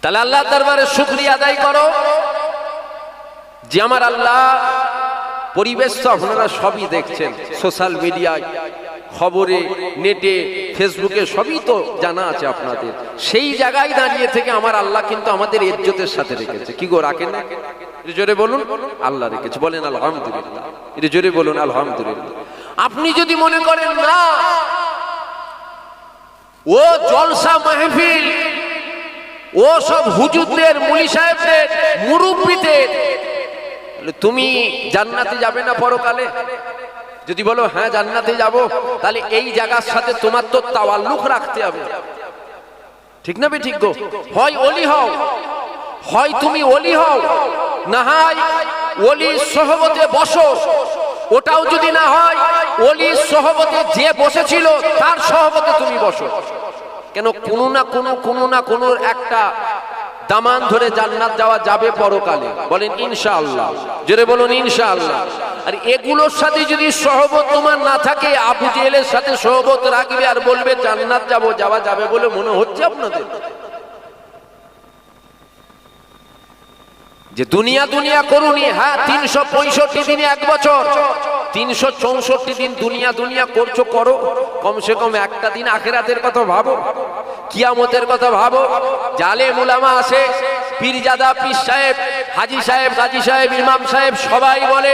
তাহলে আল্লাহ দরবারে শুকরিয়া আদায় করো যে আমার আল্লাহ, পরিবেশ তো আপনারা সবই দেখছেন, সোশ্যাল মিডিয়ায়, খবরে, নেটে, ফেসবুকে সবই তো জানা আছে আপনাদের। সেই জায়গায় দাঁড়িয়ে থেকে আমার আল্লাহ কিন্তু আমাদের ইজ্জতের সাথে রেখেছে। কি গো, রাখেন না? এটা জোরে বলুন, আল্লাহ রেখেছে। বলেন আলহামদুলিল্লাহ। এটা জোরে বলুন আলহামদুলিল্লাহ। আপনি যদি মনে করেন না ও জলসা মাহফিল, ও সব হুজুরদের, মুলি সাহেবদের, মুরব্বিদের, তুমি জান্নাতে যাবে না পরকালে? যদি বলো হ্যাঁ জান্নাতে যাব, তাহলে এই জায়গার সাথে তোমার তো তাওয়াল্লুক রাখতে হবে। ঠিক না বে ঠিক গো? হয় ওলি হও, হয় তুমি ওলি হও, না হয় ওলির সোহবতে বসো। ওটাও যদি না হয়, ওলির সোহবতে যে বসেছিল তার সোহবতে তুমি বসো। কেন? কোনো না কোনো একটা দামান ধরে জান্নাত যাওয়া যাবে পরকালে। বলেন ইনশাআল্লাহ। জোরে বলুন ইনশাআল্লাহ। আর এগুলোর সাথে যদি সহবত তোমার না থাকে, আবু জেহেলের সাথে সহবত রাখবে আর বলবে জান্নাত যাওয়া যাবে বলে মনে হচ্ছে আপনাদের? যে দুনিয়া করুনি, হ্যাঁ 365 দিনে 1 বছর, 364 দিন দুনিয়া করছো, করো। কমসে কম একটা দিন আখিরাতের কথা ভাবো, কিয়ামতের কথা ভাবো। জালেম উলামা আছে, পীরজাদা, পীর সাহেব, হাজী সাহেব, গাজী সাহেব, ইমাম সাহেব সবাই বলে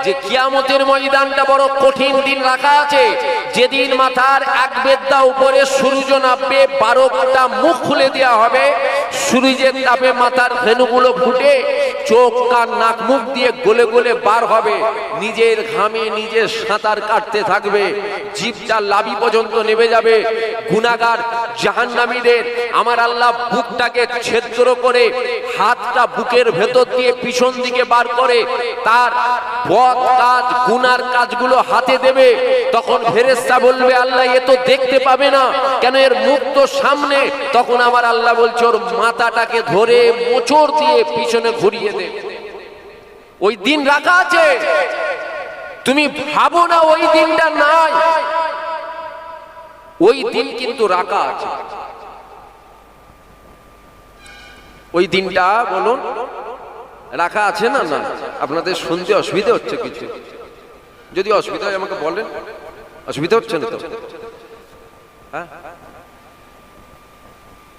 যে কিয়ামতের ময়দানটা বড় কঠিন দিন রাখা আছে। যেদিন মাথার এক বেদ্দা উপরে সূর্য নামবে, 12টা মুখ খুলে দেওয়া হবে, সূর্যের তাপে মাথার ভেনুগুলো ফুটে চোখ, কান, নাক, মুখ দিয়ে গলে গলে বার হবে। নিজের ঘামে নিজের সাঁতার কাটতে থাকবে, জিভটা লাবি পর্যন্ত নেমে যাবে। গুনাহগার জাহান্নামীদের আমার আল্লাহ বুকটাকে ছেদ্র করে, হাতটা বুকের ভেতর দিয়ে পিছন দিকে বার করে তার বদ কাজ, গুনার কাজগুলো হাতে দেবে। তখন ফেরেশতা বলবে আল্লাহ এ তো দেখতে পাবে না, কেন? এর মুখ তো সামনে। তখন আমার আল্লাহ বলছে ওর মাথাটাকে ধরে মোচড় দিয়ে পিছনে ঘুরিয়ে দে। ওই দিন রাখা আছে, তুমি ভাবো না ওই দিনটা নাই, ওই দিন কিন্তু রাখা আছে। ওই দিনটা বলুন রাখা আছে না? না। আপনাদের শুনতে অসুবিধা হচ্ছে কিছু? যদি অসুবিধা হয় আমাকে বলেন। অসুবিধা হচ্ছে না তো? হ্যাঁ,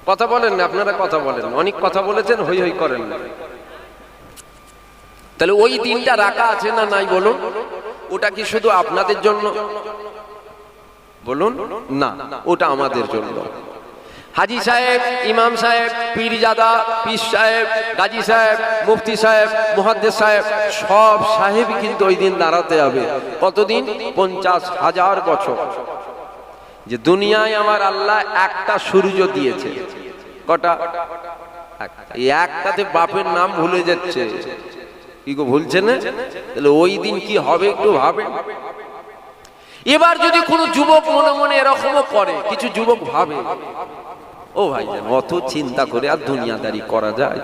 কথা বলেন না আপনারা, কথা বলেন। অনেক কথা বলেছেন, হই হই করেন না। তাহলে ওই দিনটা রাখা আছে না নাই বলুন? ওটা কি শুধু আপনাদের জন্য বলুন? না, ওটা আমাদের জন্য। হাজী সাহেব, ইমাম সাহেব, পীরজাদা, পীর সাহেব, গাজী সাহেব, মুফতি সাহেব, মুহাদ্দিস সাহেব, সব সাহেব কিন্তু ওই দিন দাঁড়াতে হবে। কতদিন? 50,000 বছর। যে দুনিয়ায় আমার আল্লাহ একটা সূর্য দিয়েছে, কটা? এই একটাতে বাপের নাম ভুলে যাচ্ছে। কি গো, ভুলছে না? তাহলে ওই দিন কি হবে একটু ভাবে। এবার যদি কোনো যুবক মনে মনে এরকমও করে, কিছু যুবক ভাবে ও ভাইজান অত চিন্তা করে আর দুনিয়াদারি করা যায়?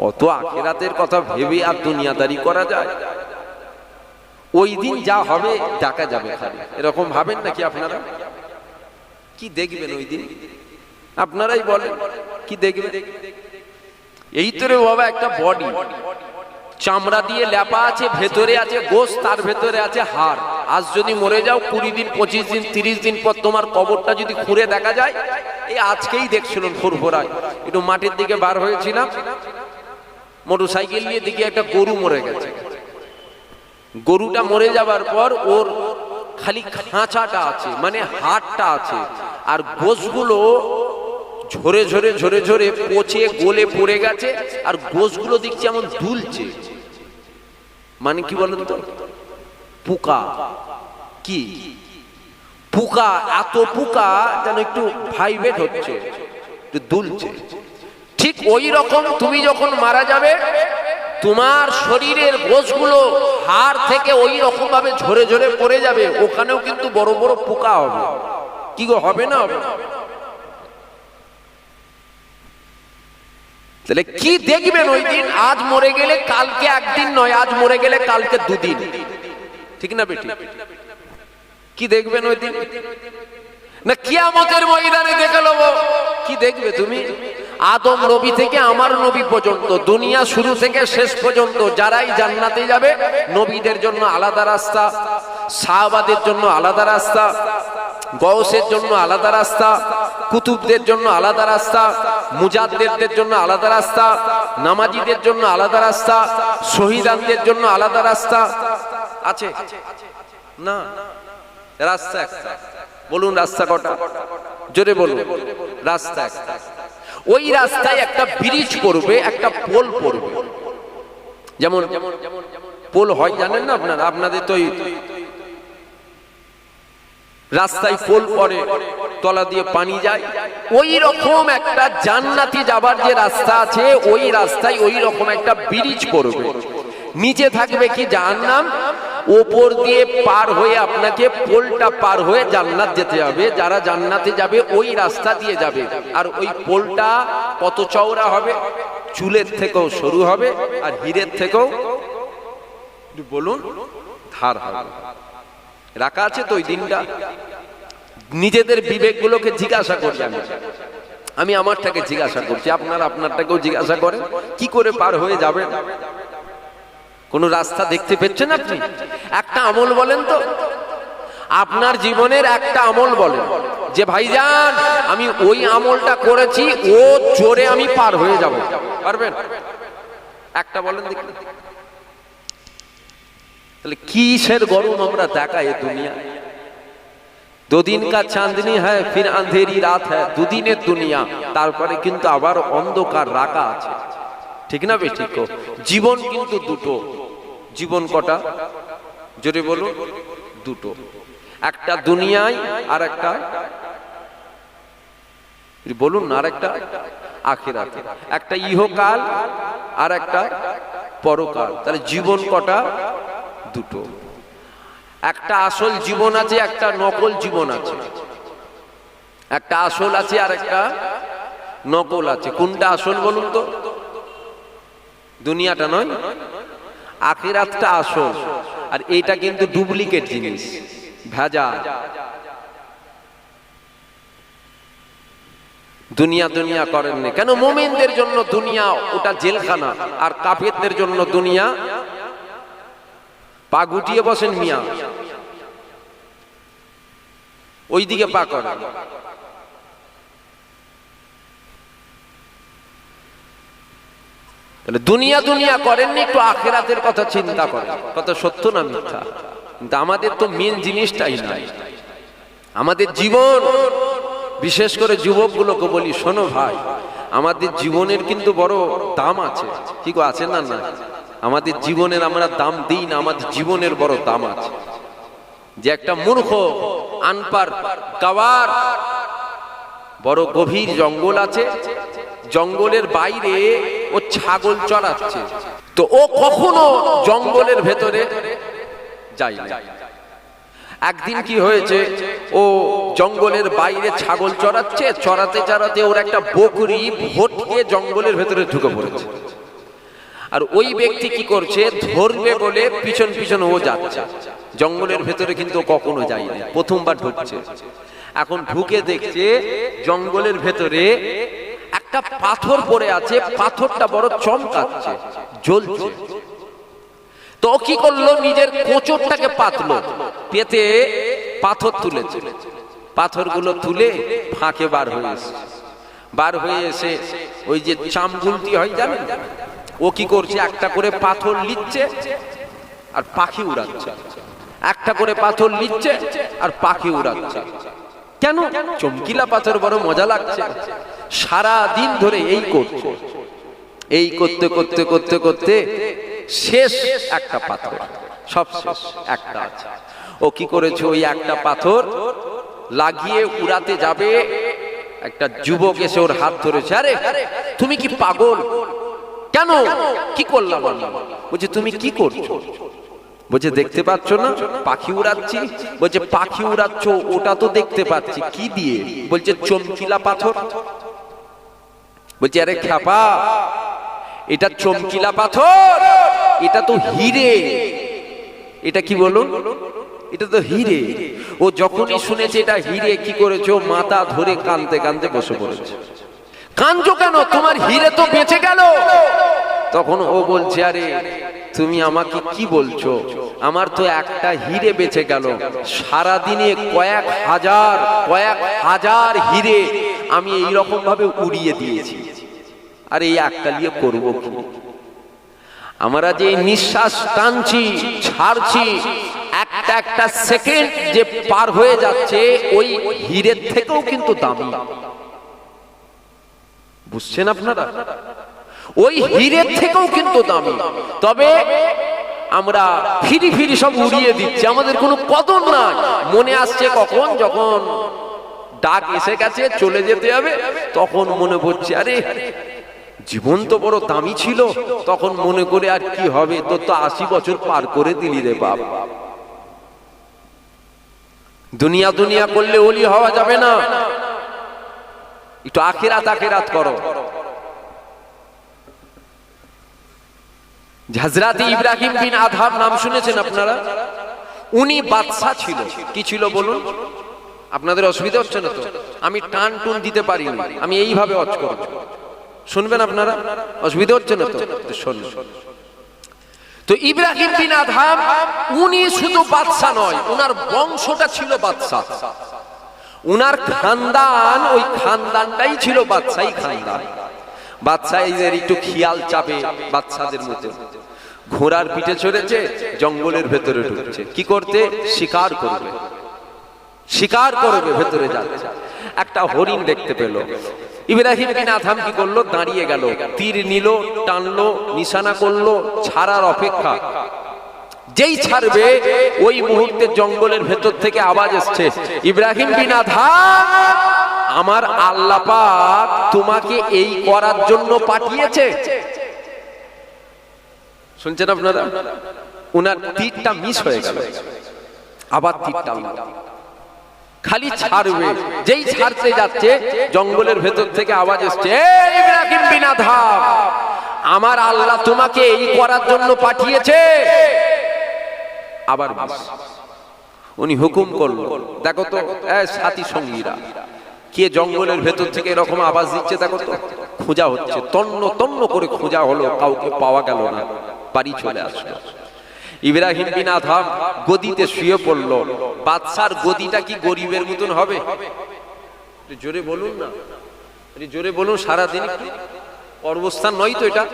অত আখিরাতের কথা ভেবে আর দুনিয়াদারি করা যায়? ওই দিন যা হবে দেখা যাবে খালি, এরকম ভাবেন নাকি আপনারা? কি দেখবেন ওই দিন? আপনারাই বলেন কি দেখবেন? এই তো রে বাবা একটা বডি, চামড়া দিয়ে লেপা আছে, ভেতরে আছে গোশত, তার ভেতরে আছে হাড়। আজ যদি মরে যাও 20 দিন, 25 দিন, 30 দিন পর তোমার কবরটা যদি খুঁড়ে দেখা যায়, এই আজকেই দেখছিলাম ফুরফুরায়, একটু মাটির দিকে বার হয়েছিলাম, মোটরসাইকেল নিয়ে দিকে একটা গরু মরে গেছে। গরুটা মরে যাবার পর ওর খালি খাঁচাটা আছে, মানে হাড়টা আছে, আর গোশগুলো ঝরে ঝরে ঝরে ঝরে পচে গলে পড়ে গেছে। আর গোশগুলো দেখছি এমন দুলছে, মানে কি বলেন তো? পোকা। কি পোকা? এত পোকা যেন একটু ভাইব্রেট হচ্ছে, একটু দুলছে। ঠিক ওই রকম তুমি যখন মারা যাবে, তোমার শরীরের গোশগুলো হাড় থেকে ওই রকম ভাবে ঝরে ঝরে পড়ে যাবে, ওখানেও কিন্তু বড় বড় পোকা হবে। কি গো, হবে না? হবে। তাহলে কি দেখবেন ওই দিন? আজ মরে গেলে কালকে একদিন নয়, আজ মরে গেলে কালকে 2 দিন। ঠিক না বেটি? কি দেখবেন ওই দিন? না কিয়ামতের ময়দানে দেখে নেবো? কি দেখবে তুমি? আদম নবী থেকে আমার নবী পর্যন্ত, দুনিয়া শুরু থেকে শেষ পর্যন্ত যারাই জান্নাতে যাবে, নবীদের জন্য আলাদা রাস্তা, সাহাবাদের জন্য আলাদা রাস্তা, গওসের জন্য আলাদা রাস্তা, কুতুবদের জন্য আলাদা রাস্তা, মুজাদ্দিদদের জন্য আলাদা রাস্তা, নামাজীদের জন্য আলাদা রাস্তা, শহীদানদের জন্য আলাদা রাস্তা আছে না? রাস্তা একটা। বলুন রাস্তা কটা? জোরে বলুন। রাস্তা একটা। ওই রাস্তায় একটা ব্রিজ পড়বে, একটা পোল পড়বে। যেমন পোল হয় জানেন না আপনারা? আপনাদের তো রাস্তায় পোল পড়ে, তলা দিয়ে পানি যায়। ওই রকম একটা জান্নাতি যাবার যে রাস্তা আছে, ওই রাস্তায় ওই রকম একটা ব্রিজ পড়বে। নিচে থাকবে কি জাহান্নাম, ওপর দিয়ে পার হয়ে আপনাকে পোলটা পার হয়ে জান্নাত যেতে হবে। যারা জান্নাতে যাবে ওই রাস্তা দিয়ে যাবে। আর ওই পোলটা কত চওড়া হবে? চুলের থেকেও সরু হবে, আর হীরের থেকেও, বলুন, ধার হবে। রাখা আছে তো ওই দিনটা? নিজেদের বিবেকগুলোকে জিজ্ঞাসা করছি। আমি আমারটাকে জিজ্ঞাসা করছি, আপনারা আপনারটাকেও জিজ্ঞাসা করেন, কি করে পার হয়ে যাবেন? কোন রাস্তা দেখতে পেচ্ছেন আপনি? একটা আমল বলেন তো, আপনার জীবনের একটা আমল বলেন যে ভাইজান আমি ওই আমলটা করেছি, ও জোরে আমি পার হয়ে যাব। পারবেন? একটা বলেন দেখি। তাহলে কিসের গরম আমরা দেখাই দুনিয়া? দুদিন কা চাঁদনি হ্যায় ফির আন্ধেরি রাত হ্যায়, দুদিনের দুনিয়া, তারপরে কিন্তু আবার অন্ধকার রাখা আছে। ঠিক না বে? ঠিক। জীবন কিন্তু দুটো। জীবন কটা? জোরে বলুন। দুটো। একটা দুনিয়ায়, আর একটা বলুন, আর একটা আখিরাতে। একটা ইহকাল, আর একটা পরকাল। তাহলে জীবন কটা? দুটো। একটা আসল জীবন আছে, একটা নকল জীবন আছে। একটা আসল আছে আর একটা নকল আছে। কোনটা আসল বলুন তো? দুনিয়াটা নয়, আখিরাতটা আসল। আর এইটা কিন্তু ডুপ্লিকেট জিনিস, ভেজাল। দুনিয়া দুনিয়া করেননি কেন? মুমিনদের জন্য দুনিয়া ওটা জেলখানা, আর কাফেরদের জন্য দুনিয়া পা গুটিয়ে বসেন মিয়া, ওইদিকে পা করেন। তাহলে দুনিয়া দুনিয়া করেননি, একটু আখিরাতের কথা চিন্তা করেন। কথা সত্য না মিথ্যা? কিন্তু আমাদের তো মেন জিনিসটাই নাই। আমাদের জীবন, বিশেষ করে যুবকগুলোকে বলি, শোনো ভাই, আমাদের জীবনের কিন্তু বড় দাম আছে। কি গো, আছে না? না, আমাদের জীবনের আমরা দাম দিই না। আমাদের জীবনের বড় দাম আছে। যে একটা মূর্খ আনপার গাওয়ার, বড় গভীর জঙ্গল আছে, জঙ্গলের বাইরে ও ছাগল চড়াচ্ছে, তো ও কখনো জঙ্গলের ভেতরে যায় না। একদিন কি হয়েছে, ও জঙ্গলের বাইরে ছাগল চড়াচ্ছে, চড়াতে চড়াতে ওর একটা বকরি ভটকে জঙ্গলের ভেতরে ঢুকে পড়েছে। আর ওই ব্যক্তি কি করছে, ধরবে বলে পিছন পিছন ও যাচ্ছে জঙ্গলের ভেতরে, কিন্তু কখনো যায়নি, প্রথমবার ঢুকছে। এখন ঢুকে দেখছে জঙ্গলের ভেতরে একটা পাথর পড়ে আছে, পাথরটা বড় চমকাচ্ছে, জ্বলছে। তো কি করলো, নিজের কোচরটাকে পাতলো, পেতে পাথর তুলেছে। পাথরগুলো তুলে ফাঁকে বার হয়ে এসে ওই যে চামগুলতি হয় জানেন, ও কি করছে, একটা করে পাথর লিচ্ছে আর পাখি উড়াচ্ছে। একটা করে পাথর লিচ্ছে আর পাখি উড়াচ্ছে। কেন? চমকিলা পাথর বড় মজা লাগছে। সারা দিন ধরে এই করছে। এই করতে করতে করতে করতে শেষ একটা পাথর, সব শেষ একটা আছে। ও কি করেছে, ওই একটা পাথর লাগিয়ে উড়াতে যাবে, একটা যুবক এসে ওর হাত ধরেছে। আরে তুমি কি পাগল? কেন, কি করলাম? বলছে তুমি কি করছো? বলছে দেখতে পাচ্ছ না পাখি উড়াচ্ছি। বলছে পাখি উড়াচ্ছ, ওটা তো দেখতে পাচ্ছি, কি দিয়ে? বলছে চমকিলা পাথর। বলছে আরে খ্যাপা, এটা চমকিলা পাথর, এটা তো হিরে। এটা কি বলুন? এটা তো হিরে। ও যখনই শুনেছে এটা হিরে, কি করেছে, ও মাথা ধরে কাঁদতে কাঁদতে বসে পড়েছে। কাঁদছো কেন? তোমার হিরে তো বেঁচে গেল। তখন ও বলছে, আরে তুমি আমাকে কি বলছো? আমার তো একটা হিরে বেঁচে গেল। সারাদিনে কয়েক হাজার হিরে আমি এইরকম ভাবে উড়িয়ে দিয়েছি, আর এই একটা নিয়ে করবো কি? আমরা যে নিঃশ্বাস টানছি ছাড়ছি, একটা সেকেন্ড যে পার হয়ে যাচ্ছে, ওই হিরের থেকেও কিন্তু দামি। বুঝছেন আপনারা? ওই হিরের থেকেও কিন্তু দামি। তবে আমরা ফিরি সব উড়িয়ে দিচ্ছি, আমাদের কোনো কদর নাই। মনে আসছে কখন? যখন ডাক এসে গেছে, চলে যেতে হবে, তখন মনে পড়ছে, আরে জীবন তো বড় দামি ছিল। তখন মনে করে, আর কি হবে, তোর তো 80 বছর পার করে দিলি রে বাপ। দুনিয়া করলে ওলি হওয়া যাবে না, একটু আখিরাত করো। হযরত ইব্রাহিম বিন আদহাম নাম শুনেছেন আপনারা? উনি বাদশা ছিল। কি ছিল বলুন? আপনাদের অসুবিধা হচ্ছে না তো? আমি টান টুন দিতে পারি না, আমি এইভাবে ওয়াজ করব, শুনবেন আপনারা? অসুবিধা হচ্ছে না তো? শুনুন। তো ইব্রাহিম বিন আদহাম উনি শুধু বাদশা নয়, উনার বংশটা ছিল বাদশা। উনার খানদান, ওই খানদানটাই ছিল বাদশাহী খানদান। বাদশাহীদের একটু খেয়াল চাপে বাদশাদের মধ্যে। ঘোড়ার পিঠে চড়েছে, জঙ্গলের ভেতরে ঢুকছে। কি করতে? শিকার করবে, ভেতরে যাচ্ছে। একটা হরিণ দেখতে পেল। ইব্রাহিম বিন আদহাম কি করলো? দাঁড়িয়ে গেল, তীর নিল, টানলো, নিশানা করলো, ছাড়ার অপেক্ষা। যেই ছাড়বে, ওই মুহূর্তে জঙ্গলের ভেতর থেকে আওয়াজ এসছে, ইব্রাহিম বিন আদহাম, আমার আল্লাহ পাক তোমাকে এই করার জন্য পাঠিয়েছে। শুনছেন আপনারা? উনার তীরটা মিস হয়ে গেল, আবার তীরটা খালি ছাড়বে। যেই ছাড়তে যাচ্ছে, জঙ্গলের ভেতর থেকে আওয়াজ এসছে, ইব্রাহিম বিন আদহাম, আমার আল্লাহ তোমাকে এই করার জন্য পাঠিয়েছে। আবার উনি হুকুম করলো, দেখো তো সাথী সঙ্গীরা, কে জঙ্গলের ভেতর থেকে এরকম আওয়াজ দিচ্ছে দেখো তো। খোঁজা হচ্ছে, তন্ন করে খোঁজা হলো, কাউকে পাওয়া গেল না। বাড়ি চলে আসলো। ইব্রাহিম বিন আদহাম গদিতে শুয়ে পড়ল। বাদশার গদিটা কি গরিবের মতন হবে? জোরে বলুন না, জোরে বলুন। সারাদিন অবস্থান নয় তো এটা।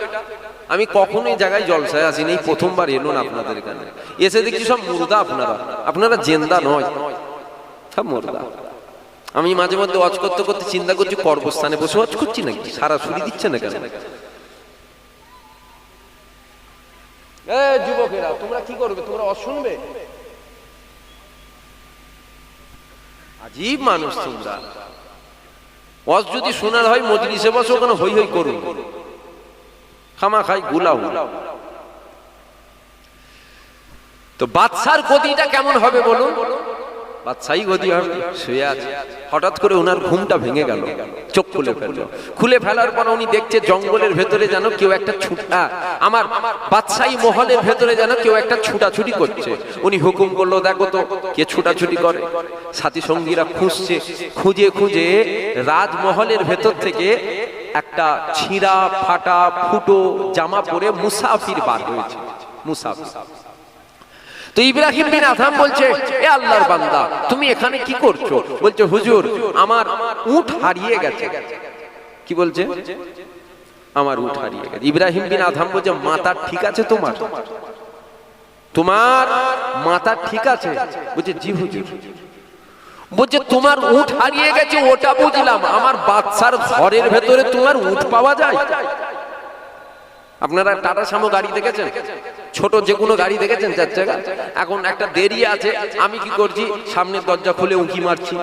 আমি কখনোই জায়গায় জলসায় আসিনি, প্রথমবার এলো না আপনাদের এখানে। এসে দেখছি সব মুর্দা। আপনারা জেন্দা নয়, সব মুর্দা। আমি মাঝে মধ্যে ওয়াজ করতে করতে চিন্তা করছি, কর্মস্থানে বসে ওয়াজ করছি নাকি? সারা ছুরি দিচ্ছে না কেন? যুবকেরা, তোমরা কি করবে? তোমরা অশুনবে? আজীব মানুষ তোমরা। ওয়াজ যদি শোনার হয়, মজলিসে বসে ওখানে হই হই করুন, খামাখাই গুলাও। তো বাদশার গদিটা কেমন হবে বলুন? বাদশাহী গদি হবে, শুয়ে আছে। হঠাৎ করে ওনার ঘুমটা ভেঙে গেল, চোখ খুলে ফেলার পর উনি দেখছে জঙ্গলের ভেতরে যেন কেউ একটা আমার বাদশাহী মহলের ভেতরে যেন কেউ একটা ছুটাছুটি করছে। উনি হুকুম করলো, দেখো তো কে ছুটাছুটি করে। সাথী সঙ্গীরা খুঁজে রাজমহলের ভেতর থেকে একটা ছিঁড়া ফাটা ফুটো জামা পরে মুসাফির বার হয়েছে। মুসাফির। তো ইব্রাহিম বিন আদহাম বলছে, এ আল্লাহর বান্দা, তুমি এখানে কি করছো? বলছে, হুজুর, আমার উট হারিয়ে গেছে। কি বলছে? আমার উট হারিয়ে গেছে। ইব্রাহিম বিন আদহাম বলছে, মাথা ঠিক আছে তোমার? তোমার মাথা ঠিক আছে? বলছে, জি হুজুর। বলছে, তোমার উট হারিয়ে গেছে ওটা বুঝলাম, আমার বাদশার ঘরের ভেতরে তোমার উট পাওয়া যায়? আপনারা টাটা সামো গাড়ি দেখেছেন? ছোট যে কোনো গাড়ি দেখেছেন? 4 চাকা। এখন একটা দেরি আছে, আমি কি করছি, সামনের দরজা খুলে উঁকি মারছি,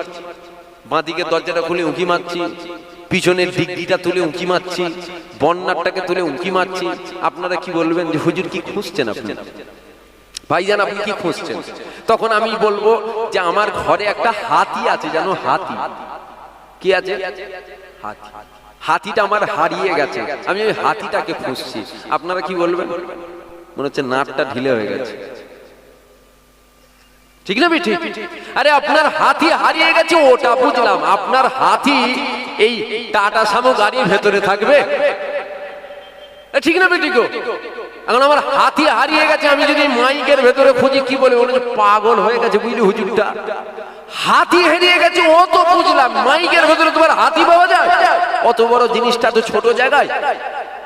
বাঁ দিকের দরজাটা খুলে উঁকি মারছি, পিছনের ডিগ্গিটা তুলে উঁকি মারছি, বন্যারটাকে তুলে উঁকি মারছি। আপনারা কি বলবেন যে হুজুর কি খুঁজছেন আপনি? ভাইজান, আপনি কি খুঁজছেন? তখন আমি বলবো যে আমার ঘরে একটা হাতি আছে, জানো? হাতি। কি আছে? হাতি। হাতিটা আমার হারিয়ে গেছে, আমি ওই হাতিটাকে খুঁজছি। আপনারা কি বলবেন? মনে হচ্ছে নাটটা ঢিলে হয়ে গেছে, ঠিক না? ঠিক। আরে আপনার হাতি হারিয়ে গেছে ওটা বুঝলাম, আপনার হাতি এই টাটা সামো গাড়ির ভেতরে থাকবে? ঠিক না বেঠিক? এখন আমার হাতি হারিয়ে গেছে, আমি যদি মাইকের ভেতরে খুঁজি কি বলে? বলে পাগল হয়ে গেছে, বুঝলি হুজুরটা? হাতি হারিয়ে গেছে ও তো বুঝলাম, মাইকের ভেতরে তোমার হাতি পাওয়া যায়? অত বড় জিনিসটা তো ছোট জায়গায়,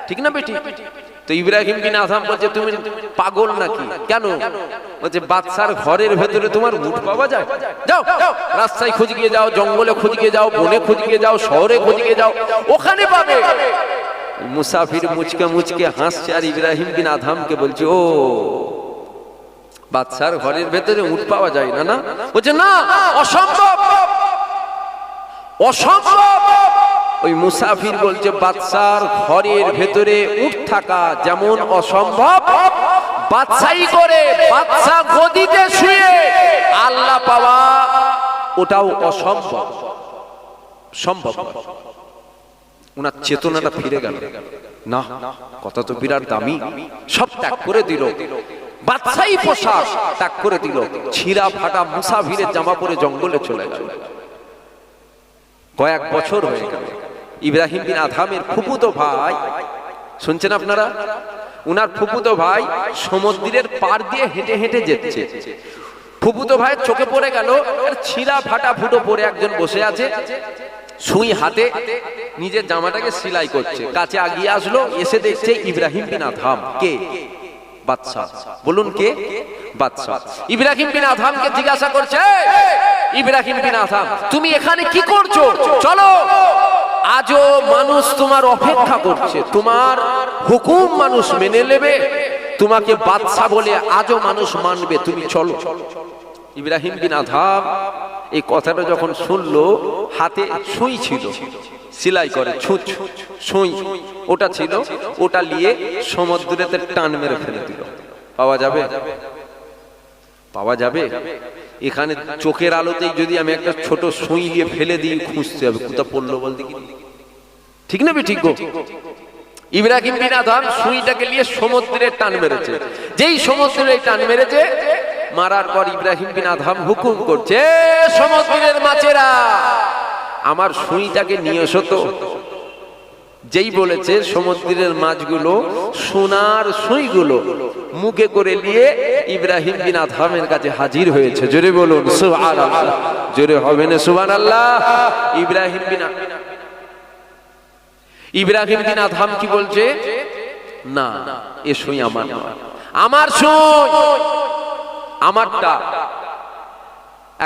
ঠিক না বেটি? তো ইব্রাহিম বিন আদহাম বলছে তুমি পাগল নাকি? কেন? বলছে বাদশার ঘরের ভেতরে তোমার উট পাওয়া যায়? যাও রাস্তায় খুঁজ গিয়ে যাও, জঙ্গলে খুঁজ গিয়ে যাও, বনে খুঁজ গিয়ে যাও, শহরে খুঁজ গিয়ে যাও, ওখানে পাবে। মুসাফির মুচকে মুচকে হাসছে আর ইব্রাহিম বিন আদহামকে বলছে ও বাদশার ঘরের ভেতরে উট পাওয়া যায় না? না, বলছে না, অসম্ভব অসম্ভব। ওই মুসাফির বলছে বাদশার ঘরের ভেতরে উট থাকা যেমন অসম্ভব, বাদশাহী করে বাদশা গদিতে শুয়ে আল্লাহ পাওয়া ওটাও অসম্ভব, সম্ভব। ওনার চেতনাটা ফিরে গেল, না কথা তো বিরাট দামি। সব ত্যাগ করে দিল, বাদশাহী পোশাক ত্যাগ করে দিল, ছিঁড়া ফাটা মুসাফিরের জামা পরে জঙ্গলে চলে গেল। কয়েক বছর হয়ে গেল। ইব্রাহিম বিন আদহামের ফুফুতো ভাই, শুনছেন আপনারা? উনার ফুফুতো ভাই সমুদ্রের পার দিয়ে হেঁটে হেঁটে যেচ্ছে। ফুফুতো ভাইয়ের চোখে পড়ে গেল ছিঁড়া ফাটা ফুটো পরে একজন বসে আছে, সুই হাতে নিজের জামাটাকে সেলাই করছে। কাছে আগিয়ে আসলো, এসে দেখছে ইব্রাহিম বিন আদহাম। কে? বাদশা। বলুন কে? বাদশা। ইব্রাহিম বিন আদহামকে জিজ্ঞাসা করছে, ইব্রাহিম বিন আদহাম তুমি এখানে কি করছো? চলো, আজও মানুষ তোমার অপেক্ষা করছে, তোমার হুকুম মানুষ মেনে নেবে, তোমাকে বাদশা বলে আজও মানুষ মানবে, তুমি চলো। ইব্রাহিম বিন আদহাম এই কথাটা যখন শুনলো, হাতে সুই ছিল, সেলাই করে ছুঁচ সুই ওটা ছিল, ওটা নিয়ে সমুদ্রেতে টান মেরে ফেলে দিল। পাওয়া যাবে? পাওয়া যাবে? এখানে চোখের আলোতেই যদি আমি একটা ছোট সুই নিয়ে ফেলে দিই, খুঁজতে হবে কোথা পড়লো বলতে কি, ঠিক না? ঠিক গো। ইব্রাহিম বিন আদহাম সুইটাকে নিয়ে সমুদ্রে টান মেরেছে। যেই সমুদ্রে টান মেরেছে, মারার পর ইব্রাহিম বিন আদহাম হুকুম করছে, সমুদ্রের মাছেরা আমার সুইটাকে নিয়ে এসো তো। যেই বলেছে, সমুদ্রের মাছগুলো সোনার সুইগুলো মুখে করে নিয়ে ইব্রাহিম বিন আদহামের কাছে হাজির হয়েছে। জোরে বলুন সুবহানাল্লাহ। জোরে হবে না সুবহানাল্লাহ? ইব্রাহিম বিন আদহাম কি বলছে? না, এ সুই আমার নয়, আমার সুই, আমারটা।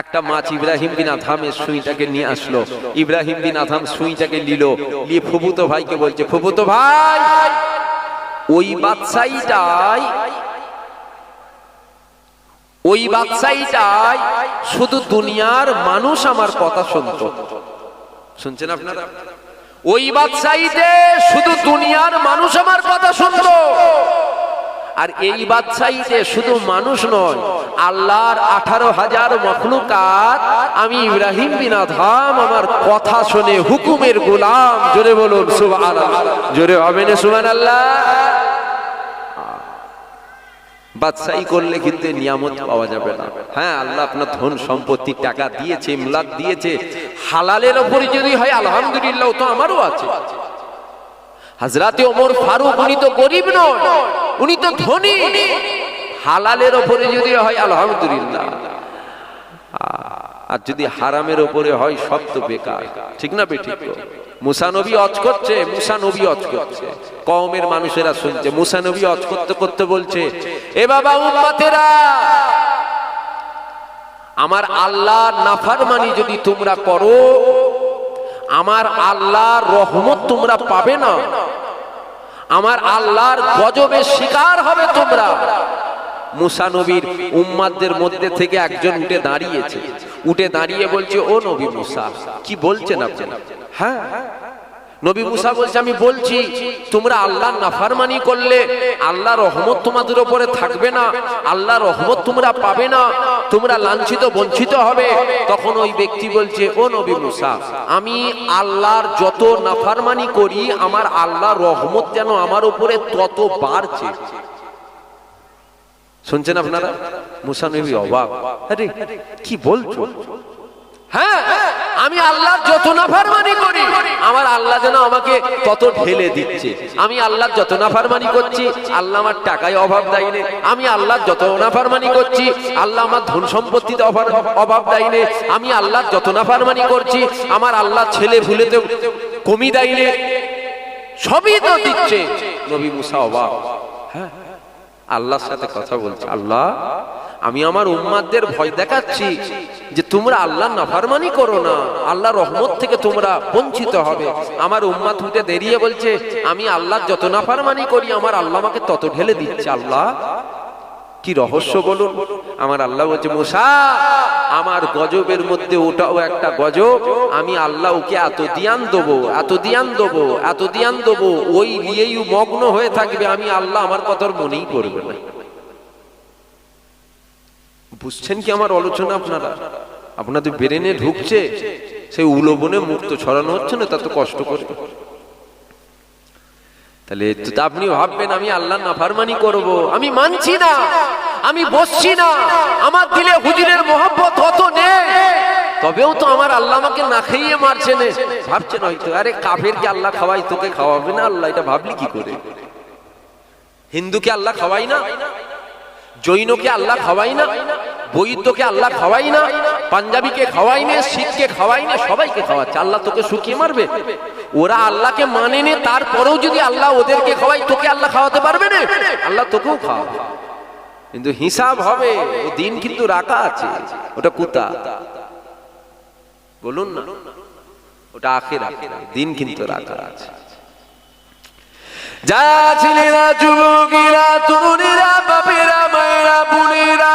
একটা মাছ ইব্রাহিম বিন আদহামের সুইটাকে নিয়ে আসলো। ইব্রাহিম বিন আদহাম সুইটাকে নিল, নিয়ে ফুফুতো ভাইকে বলছে, ফুফুতো ভাই ওই বাদশাহীটাই শুধু দুনিয়ার মানুষ আমার কথা শুনতো। শুনছেন আপনারা? ওই বাদশাহীতে শুধু দুনিয়ার মানুষ আমার কথা শুনতো। আর এই বাদশাহীতে শুধু মানুষ নয়, আল্লাহর 18,000 মখলুকাত আমি ইব্রাহিম বিন আদহাম আমার কথা শুনে হুকুমের গোলাম। জোরে বলুন সুবহানাল্লাহ। জোরে হবে না সুবহানাল্লাহ? বাদশাহী করলে কিন্তু নিয়ামত পাওয়া যাবে না। হ্যাঁ, আল্লাহ আপনার ধন সম্পত্তি টাকা দিয়েছে, ইমলাক দিয়েছে, হালালের উপরে যদি হয় আলহামদুলিল্লাহ, তো আমারও আছে। হযরতে ওমর ফারুক উনি তো গরিব নয়, উনি তো ধনী। হালালের উপরে যদি হয় আলহামদুলিল্লাহ, আর যদি হারামের উপরে হয় সব তো বেকার, ঠিক না বেঠিক? মুসা নবী অজ করছে, কওমের মানুষেরা শুনছে। মুসা নবী অজ করতে করতে বলছে, এ বাবা উম্মতেরা, আমার আল্লাহর নাফরমানি যদি তোমরা করো, আমার আল্লাহর রহমত তোমরা পাবে না, আমার আল্লাহর গজবের শিকার হবে তোমরা। মুসা নবীর উম্মাতদের মধ্যে থেকে একজন উঠে দাঁড়িয়েছে, উঠে দাঁড়িয়ে বলছে, ও নবী মুসা, কি বলছেন আপনি? হ্যাঁ, নবী মুসা বলছে, আমি বলছি তোমরা আল্লাহর নাফরমানি করলে আল্লাহর রহমত তোমাদের উপরে থাকবে না, আল্লাহর রহমত তোমরা পাবে না, তোমরা লাঞ্ছিত বঞ্চিত হবে। তখন ওই ব্যক্তি বলছে, ও নবী মুসা, আমি আল্লাহর যত নাফরমানি করি, আমার আল্লাহর রহমত যেন আমার উপরে তত বাড়ছে। শুনছেন আপনারা? মুসা নবী অবাক, আরে কি বলছো? হ্যাঁ, আমি আল্লাহর যত নাফরমানি করি আমার আল্লাহ যেন আমাকে তত ঢেলে দিচ্ছে। আমি আল্লাহর যত নাফরমানি করছি আল্লাহ আমার টাকায় অভাব দেয় না। আমি আল্লাহর যত নাফরমানি করছি আল্লাহ আমার ধন সম্পত্তিতে অভাব দেয় না। আমি আল্লাহর যত নাফরমানি করছি আমার আল্লাহ ছেলে ভুলেতে কমি দেয় না। সবই তো দিচ্ছে। নবী মুসা অবাক, হ্যাঁ আল্লাহর সাথে কথা বলছে, আল্লাহ আমি আমার উম্মাতদের ভয় দেখাচ্ছি যে তোমরা আল্লাহর নাফরমানি করো না, আল্লাহর রহমত থেকে তোমরা বঞ্চিত হবে। আমার উম্মাত উঠে দাঁড়িয়ে বলছে আমি আল্লাহর যত নাফরমানি করি আমার আল্লাহ আমাকে তত ঢেলে দিচ্ছে। আল্লাহ কি রহস্য বলুন। আমার আল্লাহ বলছে মুসা আমার গজবের মধ্যে ওটাও একটা গজব। আমি আল্লাহ ওকে এত দিয়ান দেবো, এত দিয়ান দেবো, এত দিয়ান দেবো, ওই নিয়েই মগ্ন হয়ে থাকবে। আমি আল্লাহ আমার কথার মনেই করবে না। বুঝছেন কি আমার আলোচনা? আপনাদের ব্রেনে ঢুকছে? সেই উলোবনে মুক্ত ছড়ানো হচ্ছে না, তা তো কষ্ট করে। তাহলে আপনি ভাববেন আমি আল্লাহর নাফরমানি করব, আমি মানছি না, আমি বসছি না, আমার দিলে হুজুরের মহব্বত হতো নেই, তবেও তো আমার আল্লাহ আমাকে না খাইয়ে মারছে না। ভাবছেন হয়তো আরে কাফেরকে আল্লাহ খাওয়াই, তোকে খাওয়াবে না আল্লাহ, এটা ভাবলি কি করে? হিন্দুকে আল্লাহ খাওয়াই না, জৈনকে আল্লাহ খাওয়াই না, বৈদ্যকে আল্লাহ খাওয়াই না, পাঞ্জাবিকে খাওয়াই না, শিখকে খাওয়াই না, সবাইকে খাওয়াচ্ছে। আল্লাহ তোকে শুকিয়ে মারবে? ওরা আল্লাহকে মানে নে, তারপরেও যদি আল্লাহ ওদেরকে খাওয়াই, তোকে আল্লাহ খাওয়াতে পারবে না? আল্লাহ তোকেও খাওয়াবে, কিন্তু হিসাব হবে। ও দিন কিন্তু রাখা আছে। ওটা কুতা বলুন না, ওটা আখিরাত, দিন কিন্তু রাখা আছে। যা ছেলেরা, যুবকেরা, তরুণীরা, বাপেরা, মায়েরা, বোনেরা,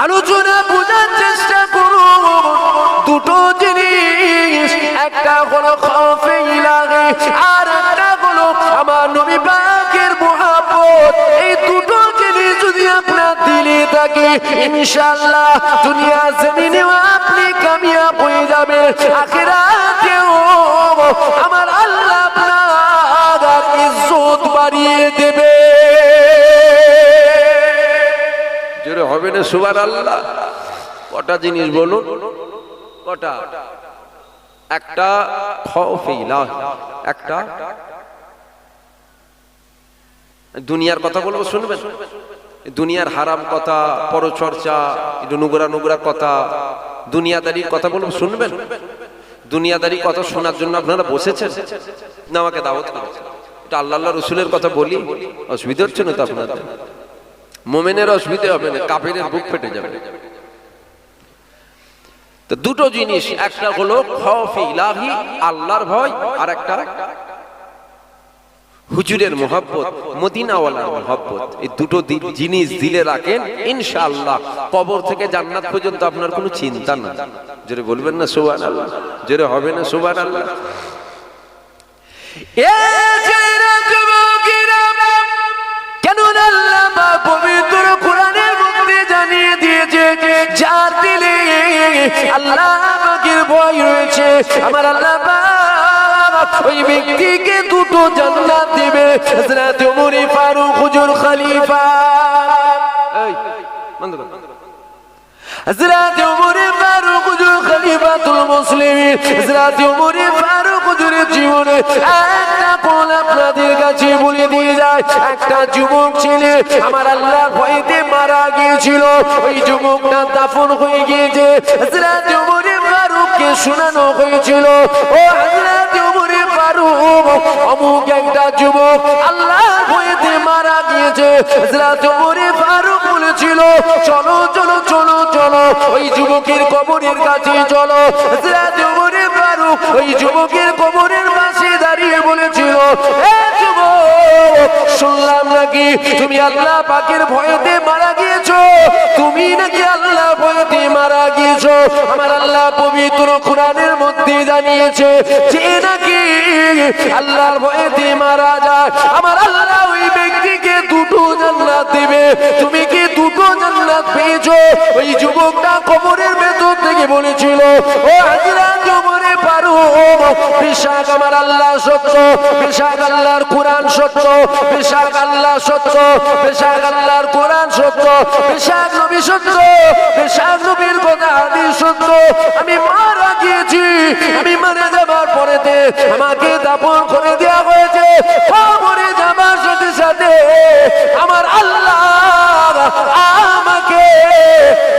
আলোচনা বোঝার চেষ্টা করুন। দুটো জিনিস, একটা হলো খৌফে ইলাহি, আর একটা হলো আমার নবী পাকের মুহাব্বত। এই দুটো জিনিস যদি আপনার দিলে থাকে ইনশাআল্লাহ দুনিয়া জমিনেও আপনি কামিয়াব হয়ে যাবেন, আখিরাতেও আমার আল্লাহ আপনার ইজ্জত বাড়িয়ে দেবে। জোরে হবে না সুবহানাল্লাহ? কটা জিনিস বলুন, কটা? একটা খৌফে ইলাহি, একটা দুনিয়ার কথা বলবো, শুনবেন? দুনিয়ার হারাম কথা, পরচর্চা, একটু নোংরা নোংরা কথা, দুনিয়াদারির কথা বলবো, শুনবেন? দুনিয়াদারি কথা শোনার জন্য আপনারা বসেছেন না আমাকে দাওয়াত করেছেন? এটা আল্লাহ রাসূলের কথা বলি, অসুবিধা হচ্ছে না তো আপনাদের? মুমিনের অসুবিধা হবে না, কাফেরের বুক ফেটে যাবে। তো দুটো জিনিস, একটা হলো খৌফে ইলাহি, আল্লাহর ভয়, আর একটা হুজুরের মুহাব্বত, মদিনাওয়ালার মুহাব্বত। এই দুটো জিনিস দিলে রাখেন ইনশাআল্লাহ কবর থেকে জান্নাত পর্যন্ত আপনার কোনো চিন্তা না। জোরে বলবেন না সুবহানাল্লাহ? জোরে হবে না সুবহানাল্লাহ? কেন আল্লাহ পবিত্র কোরআনের মধ্যে জানিয়ে দিয়েছে যার দিলে আল্লাহ পাকের ভয় রয়েছে, আমার আল্লাহ ওই ব্যক্তিকে দুটো জান্নাত দিবে। হযরত ওমর ফারুক হুজুর খলিফা, হযরত ওমর ফারুক হুজুর খলিফাতুল মুসলিমিন, হযরত ওমর ফারুক হুজুরের জীবনে একটা কোন আপনাদের কাছে বলে দিয়ে যায়। একটা যুবক ছেলে আমার আল্লাহর ভয়তে মারা গিয়েছিল, ওই যুবকটা দাফন হয়ে গিয়েছে। হযরত ওমর ফারুককে শোনানো হয়েছিল, ও হযরত ওমর ফারুক, অমুক একটা যুবক আল্লাহর ভয়তে মারা গিয়েছে। হযরত ওমর ফারুক বলেছিল চলো চলো চলো চলো ওই যুবকের কবরের কাছে চলো। হযরত ওমর ফারুক ওই যুবকের কবরের পাশে দাঁড়িয়ে বলেছিল, এ যুবক, শুনলাম নাকি তুমি আল্লাহ পাকের ভয়তে মারা গিয়েছো, তুমি নাকি আল্লাহ ভয়তে মারা গিয়েছো। আমার আল্লাহ পবিত্র কোরআনের মধ্যে জানিয়েছে যে নাকি আল্লাহর ভয়তে মারা যায় আমার আল্লাহ ওই ব্যক্তিকে দুটো জান্নাত দেবে। তুমি কি দুটো জান্নাত পেয়েছো? ওই যুবকটা কবরের ভেতর থেকে বলেছিল, ও হযরত ওমর ফারুক, বিশ্বাস আমার আল্লাহ সত্য, বিশ্বাস আল্লাহর কোরআন সত্য, বিশ্বাস আল্লাহ সত্য, বিশ্বাস আল্লাহর কোরআন সত্য, বিশ্বাস নবী সত্য, বিশ্বাস নবীর কথা হাদিস সত্য। আমি মারা গিয়েছি, আমি মারা যাবার পরেতে আমাকে দাফন করে দেওয়া হয়েছে। কবরে যাবার সাথে সাথে আমার আল্লাহ আমাকে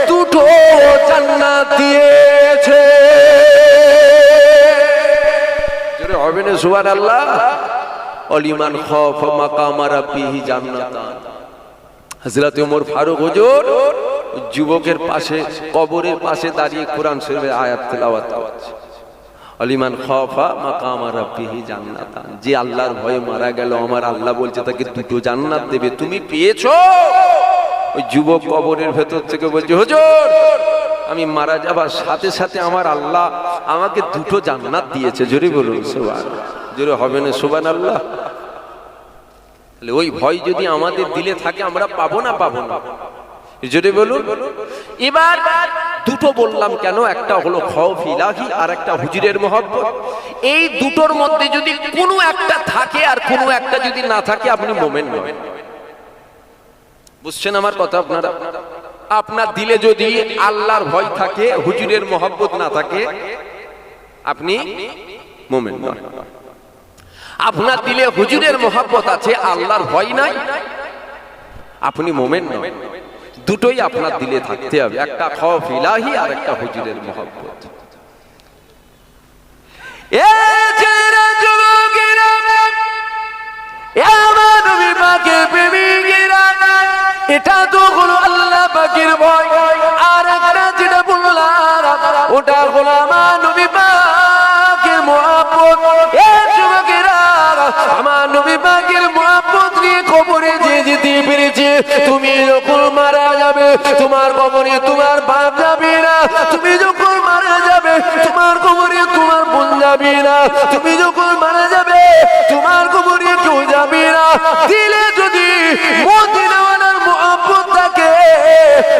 দুটো জান্নাত দিয়েছে। জোরে হবে না সুবহানাল্লাহ। অলিমান খাফা মাকাম রাব্বিহি জান্নাতান। হযরত ওমর ফারুক হুজুর যুবকের পাশে কবরের পাশে দাঁড়িয়ে কোরআন শরীফের আয়াত তেলাওয়াত করছে। অলিমান খাফা মাকাম রাব্বিহি জান্নাতান, যে আল্লাহর ভয়ে মারা গেল আমার আল্লাহ বলছে তাকে দুটো জান্নাত দেবে। তুমি পেয়েছো? ওই যুবক কবরের ভেতর থেকে বলছে হুজুর আমি মারা যাবার সাথে সাথে আমার আল্লাহ আমাকে দুটো জান্নাত দিয়েছে। জোরে বলুন সুবহানাল্লাহ। জোরে হবে না সুবহানাল্লাহ? তাহলে ওই ভয় যদি আমাদের দিলে থাকে আমরা পাবো না পাবো না? জোরে বলুন। এবার দুটো বললাম কেন? একটা হলো খৌফ ইলাহি আর একটা হুজুরের মহব্বত। এই দুটোর মধ্যে যদি কোনো একটা থাকে আর কোনো একটা যদি না থাকে আপনি মুমিন নন। বুঝছেন আমার কথা আপনারা? আপনার দিলে যদি আল্লাহর ভয় থাকে, হুজুরের মহব্বত না থাকে, আপনি মুমিন নন। আপনার দিলে হুজুরের মহব্বত আছে, আল্লাহর ভয় নাই, আপনি মুমিন নন। দুটোই আপনার দিলে থাকতে হবে, একটা খৌফ ইলাহি আর একটা হুজুরের মহব্বত। এটা তো হলো আল্লাহ পাকের ভয়। আর একটা যেটা বললাম ওটা হলো আমার নবী পাকের মহব্বত। এই যুবকেরা আমার নবী পাকের মহব্বত নিয়ে কবরে যে যেতে পেরেছে। তুমি যখন মারা যাবে তোমার কবরে তোমার বাপ যাবে না, তুমি যখন মারা যাবে তোমার কবরে তোমার বোন যাবে না, তুমি যখন মারা যাবে তোমার কবরে কেউ যাবে না। দিলে যদি মদিনাওয়ালার মহব্বত থাকে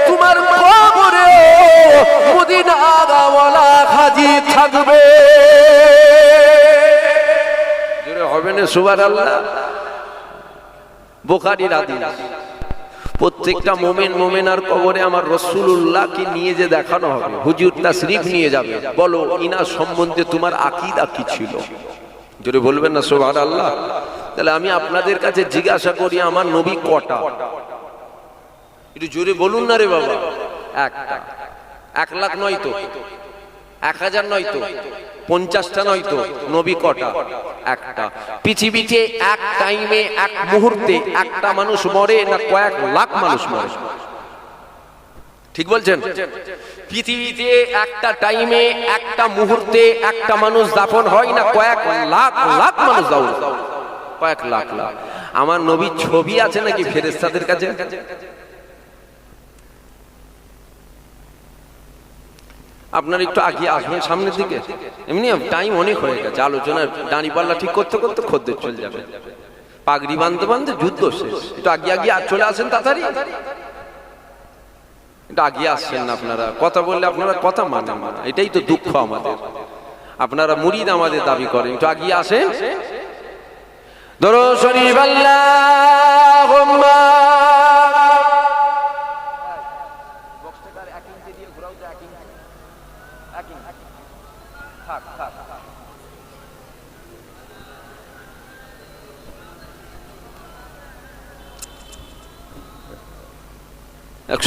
তোমার কবরে মদিনাওয়ালা হাজী থাকবে। জোরে হবে না সুবহানাল্লাহ? বুখারীর হাদিস। প্রত্যেকটা মুমিন মুমিনার কবরে আমার রাসূলুল্লাহকে নিয়ে যে দেখানো হবে, হুজুর তাশরীফ নিয়ে যাবে। বলো ইনার সম্বন্ধে তোমার আকীদা কি ছিল? জোরে বলবেন না সুবহানাল্লাহ? তাহলে আমি আপনাদের কাছে জিজ্ঞাসা করি আমার নবী কটা? একটু জোরে বলুন না রে বাবা। একটা। 1 লাখ নয় তো, 1000 নয় তো, 50টা নয় তো, নবী কটা? একটা। পৃথিবীতে এক টাইমে এক মুহূর্তে একটা মানুষ মরে না কয়েক লাখ মানুষ মরে? ঠিক বলছেন? পৃথিবীতে একটা টাইমে একটা মুহূর্তে একটা মানুষ দাফন হয় না কয়েক লাখ লাখ মানুষ দাফন? কয়েক লাখ লাখ। আমার নবীর ছবি আছে নাকি ফেরেশতাদের কাছে? আপনার একটু আগে আসবেন সামনের দিকে। এমনি টাইম অনেক হয়ে গেছে, আলোচনার দাঁড়ি পাল্লা ঠিক করতে করতে খদ্দের চলে যাবে। পাগড়ি বাঁধতে বাঁধতে যুদ্ধ শেষ। একটু আগে আগে চলে আসেন তাড়াতাড়ি। একটু আগে আসছেন না আপনারা। কথা বললে আপনারা কথা মানেন না, এটাই তো দুঃখ আমাদের। আপনারা মুরিদ আমাদের দাবি করেন, একটু আগে আসেন। দরুদ শরীফ আল্লাহুম্মা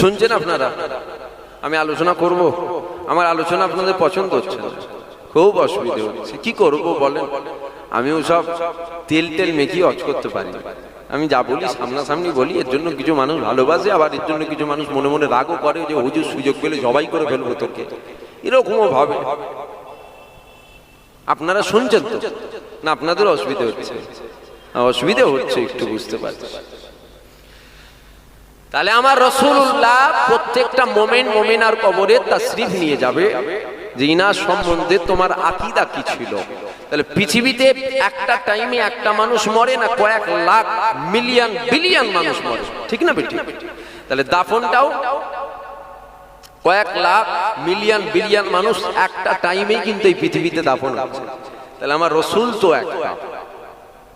শুনছেন আপনারা? আমি আলোচনা করব, আমার আলোচনা আপনাদের পছন্দ হচ্ছে না, খুব অসুবিধা হচ্ছে। কি করব বলেন? আমিও সব তেল তেল মেখিয়ে অজ করতে পারি। আমি যা বলি সামনাসামনি বলি। এর জন্য কিছু মানুষ ভালোবাসে, আবার এর জন্য কিছু মানুষ মনে মনে রাগও করে যে হুজুর সুযোগ পেলে জবাই করে ফেলবো তোকে, এরকমও ভাবে। আপনারা শুনছেন তো না? আপনাদের অসুবিধা হচ্ছে? অসুবিধা হচ্ছে, একটু বুঝতে পারছি। তাহলে আমার রাসূলুল্লাহ প্রত্যেকটা মুমিন মুমিনার কবরে তাশরীফ নিয়ে যাবে যে ইনার সম্বন্ধে তোমার আকীদা কি ছিল। তাহলে পৃথিবীতে একটা টাইমে একটা মানুষ মরে না কয়েক লাখ মিলিয়ন বিলিয়ন মানুষ মরে, ঠিক না বেটি? তাহলে দাফনটাও কয়েক লাখ মিলিয়ন বিলিয়ন মানুষ একটা টাইমেই কিন্তু এই পৃথিবীতে দাফন হচ্ছে। তাহলে আমার রসুল তো একটা,